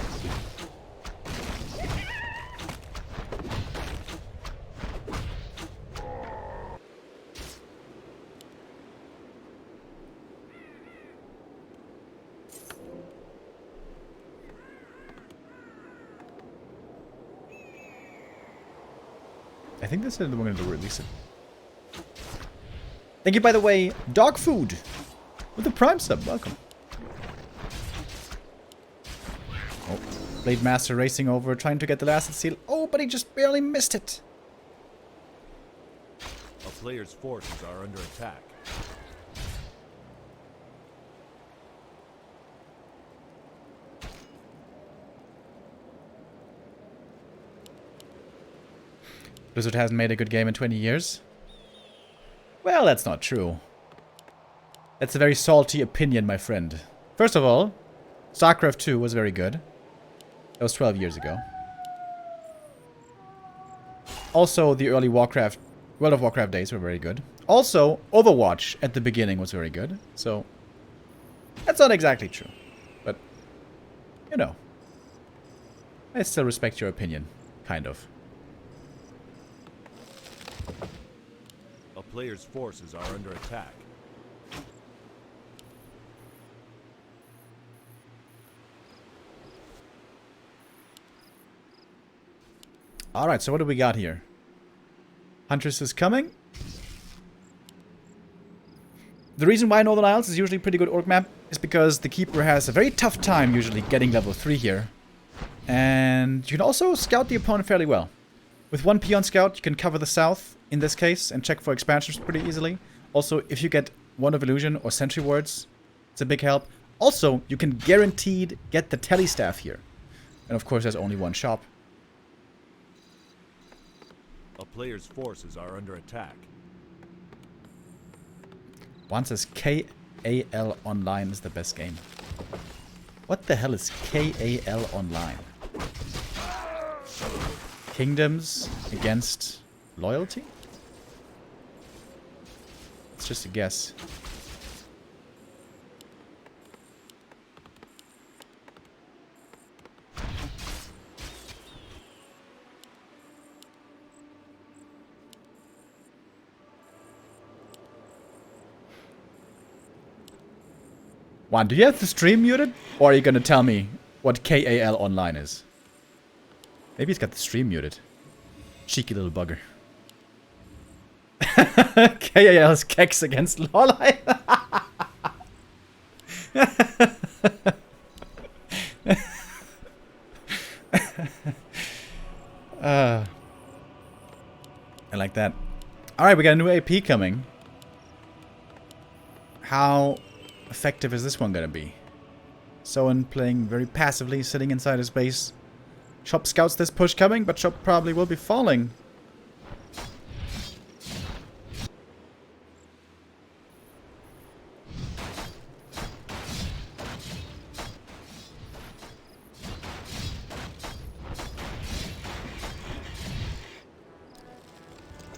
I think they said they were going to release it. Thank you, by the way, Dog Food with the Prime sub. Welcome. Oh, Blade Master racing over, trying to get the last seal. Oh, but he just barely missed it. A player's forces are under attack. Blizzard hasn't made a good game in 20 years. Well, that's not true. That's a very salty opinion, my friend. First of all, StarCraft 2 was very good. That was 12 years ago. Also, the early World of Warcraft days were very good. Also, Overwatch at the beginning was very good. So, that's not exactly true. But, you know. I still respect your opinion. Kind of. A player's forces are under attack. Alright, so what do we got here? Huntress is coming. The reason why Northern Isles is usually a pretty good orc map is because the Keeper has a very tough time usually getting level 3 here. And you can also scout the opponent fairly well. With one peon scout, you can cover the south, in this case, and check for expansions pretty easily. Also, if you get one of illusion or sentry wards, it's a big help. Also, you can guaranteed get the tele staff here. And of course, there's only one shop. A player's forces are under attack. One says KAL Online is the best game. What the hell is KAL Online? Kingdoms against loyalty? It's just a guess. Juan, do you have the stream muted? Or are you gonna tell me what KAL Online is? Maybe he's got the stream muted. Cheeky little bugger. KAL's Kex against LawLiet. I like that. Alright, we got a new AP coming. How effective is this one gonna be? Soin playing very passively, sitting inside his base. Shop scouts this push coming, but Shop probably will be falling.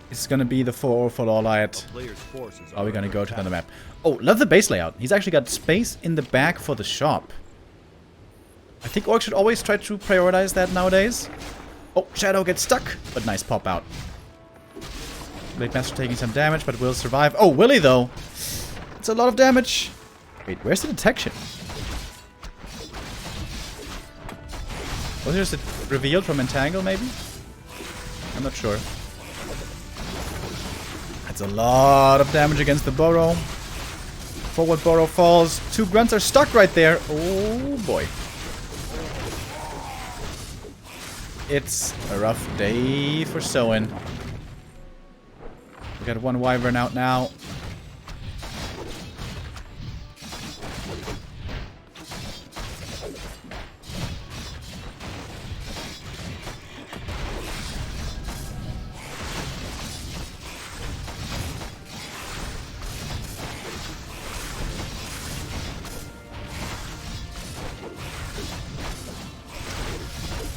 It's gonna be the 4 for LawLiet. Are we gonna go to another map? Oh, love the base layout. He's actually got space in the back for the shop. I think Orc should always try to prioritize that nowadays. Oh, Shadow gets stuck, but nice pop out. Blade Master taking some damage, but will survive. Oh, Willy though. It's a lot of damage. Wait, where's the detection? Was it just revealed from Entangle, maybe? I'm not sure. That's a lot of damage against the Burrow. Forward Burrow falls. 2 grunts are stuck right there. Oh boy. It's a rough day for Soin. We got 1 Wyvern out now.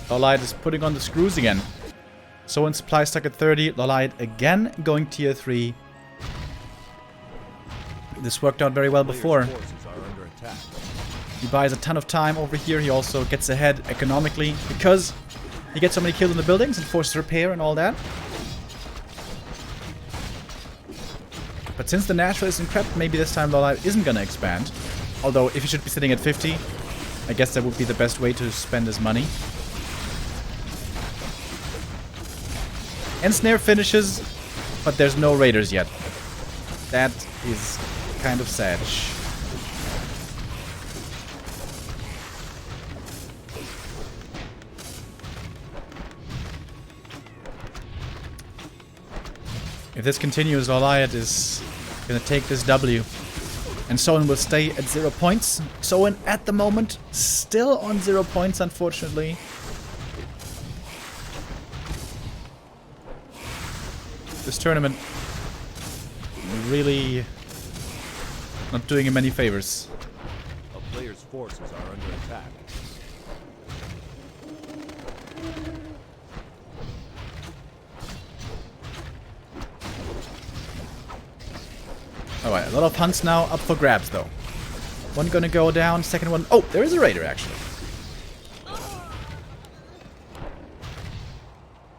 LawLiet is putting on the screws again. Soin supply stuck at 30. LawLiet again going tier 3. This worked out very well before. He buys a ton of time over here. He also gets ahead economically because he gets so many kills in the buildings and forced repair and all that. But since the natural isn't crept, maybe this time LawLiet isn't gonna expand. Although if he should be sitting at 50, I guess that would be the best way to spend his money. Ensnare finishes, but there's no raiders yet. That is kind of sad. If this continues, LawLiet is gonna take this W. And Soin will stay at 0 points. Soin at the moment still on 0 points, unfortunately. This tournament really not doing him any favors. A player's forces are under attack. Alright, a lot of hunts now up for grabs though. One gonna go down, second one... Oh, there is a raider actually.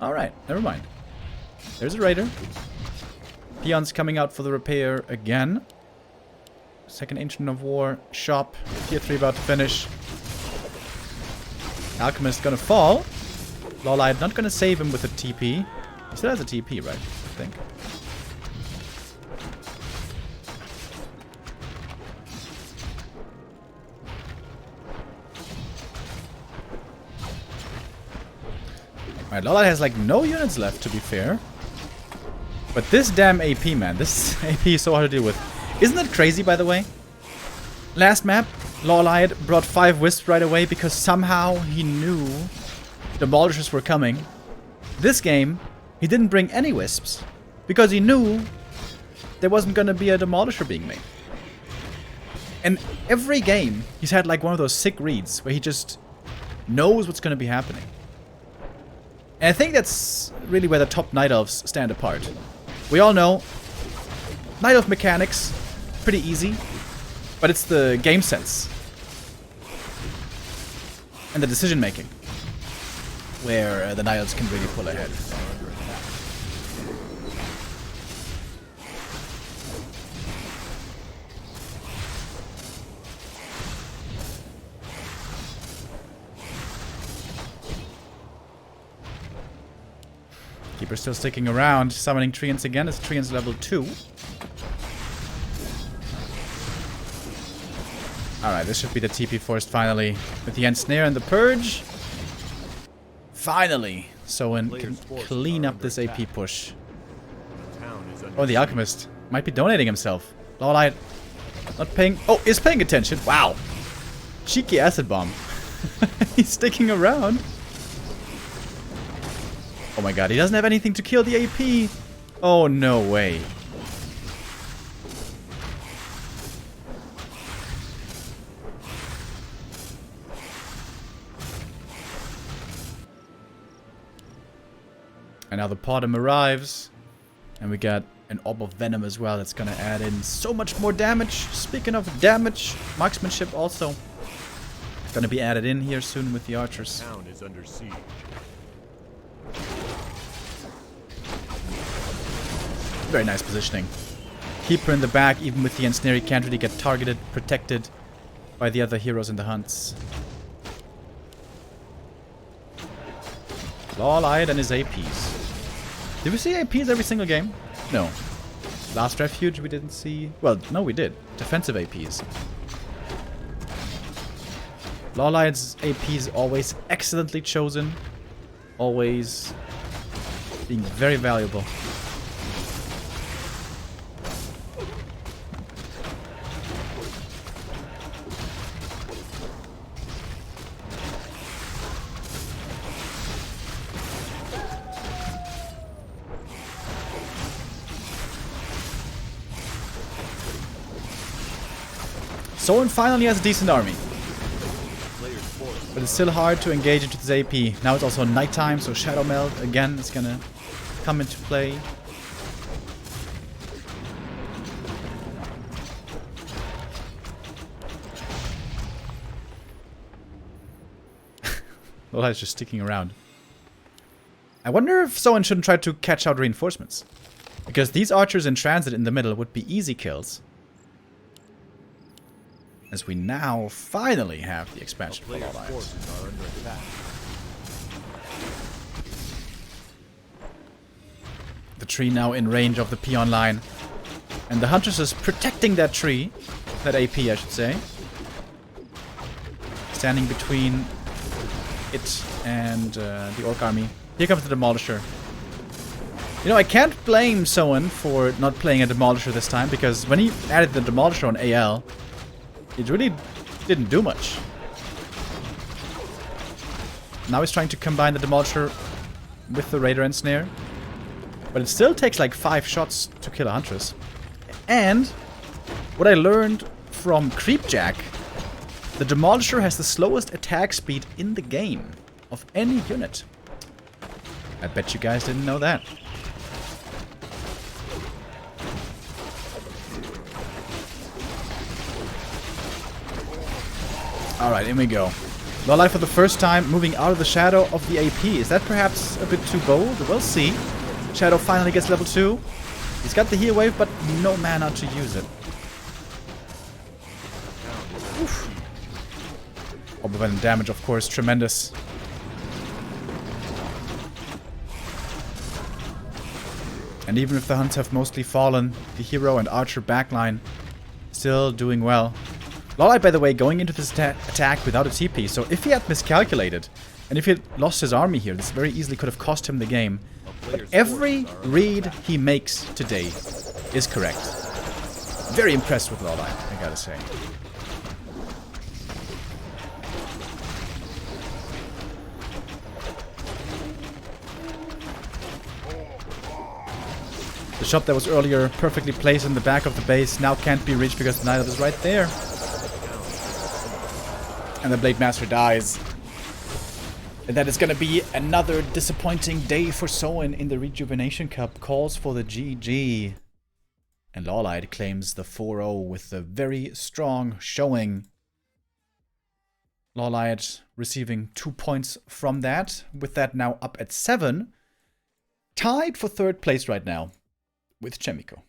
Alright, never mind. There's a raider. Peons coming out for the repair again. Second Ancient of War shop. Tier 3 about to finish. Alchemist gonna fall. LawLiet not gonna save him with a TP. He still has a TP, right? I think. Alright, LawLiet has like no units left, to be fair. But this damn AP, man. This AP is so hard to deal with. Isn't it crazy, by the way? Last map, LawLiet brought 5 Wisps right away because somehow he knew Demolishers were coming. This game, he didn't bring any Wisps because he knew there wasn't gonna be a Demolisher being made. And every game, he's had like one of those sick reads where he just knows what's gonna be happening. And I think that's really where the top Night Elves stand apart. We all know Night Elf mechanics, pretty easy, but it's the game sense and the decision making where the Night Elves can really pull ahead. Keeper still sticking around, summoning Treants again as Treants level 2. Alright, this should be the TP forced finally. With the Ensnare and the Purge. Finally, Soin can clean up this AP push. Oh, the Alchemist might be donating himself. LawLiet not paying... Oh, is paying attention. Wow. Cheeky Acid Bomb. He's sticking around. Oh my god, he doesn't have anything to kill the AP. Oh, no way. And now the Potom arrives. And we got an Orb of Venom as well that's gonna add in so much more damage. Speaking of damage, marksmanship also gonna be added in here soon with the archers. The town is under siege. Very nice positioning. Keeper in the back, even with the Ensnare, he can't really get targeted, protected by the other heroes in the hunts. LawLiet and his APs. Did we see APs every single game? No. Last Refuge we didn't see. Well, no, we did. Defensive APs. LawLiet's APs always excellently chosen. Always being very valuable. Soin finally has a decent army. But it's still hard to engage into this AP. Now it's also nighttime, so Shadow Meld again is gonna come into play. LawLiet's just sticking around. I wonder if Soin shouldn't try to catch out reinforcements. Because these archers in transit in the middle would be easy kills. As we now finally have the expansion for LawLiet. The tree now in range of the peon line. And the Huntress is protecting that tree. That AP, I should say. Standing between it and the Orc army. Here comes the Demolisher. You know, I can't blame Soin for not playing a Demolisher this time, because when he added the Demolisher on AL, it really didn't do much. Now he's trying to combine the Demolisher with the Raider and Snare. But it still takes like 5 shots to kill a Huntress. And what I learned from Creepjack, the Demolisher has the slowest attack speed in the game of any unit. I bet you guys didn't know that. Alright, in we go. LawLiet for the first time moving out of the shadow of the AP. Is that perhaps a bit too bold? We'll see. Shadow finally gets level 2. He's got the heal wave, but no mana to use it. Oof. Orb of Venom damage, of course, tremendous. And even if the hunts have mostly fallen, the hero and archer backline still doing well. LawLiet, by the way, going into this attack without a TP, so if he had miscalculated, And if he lost his army here, this very easily could have cost him the game. A But player's every forces are read he makes today is correct. Very impressed with LawLiet, I gotta say. The shop that was earlier perfectly placed in the back of the base now can't be reached because the Night Elf is right there. And the Blade Master dies. And that is going to be another disappointing day for Soin in the Rejuvenation Cup. Calls for the GG. And LawLiet claims the 4-0 with a very strong showing. LawLiet receiving 2 points from that. With that now up at 7. Tied for 3rd place right now with Chemico.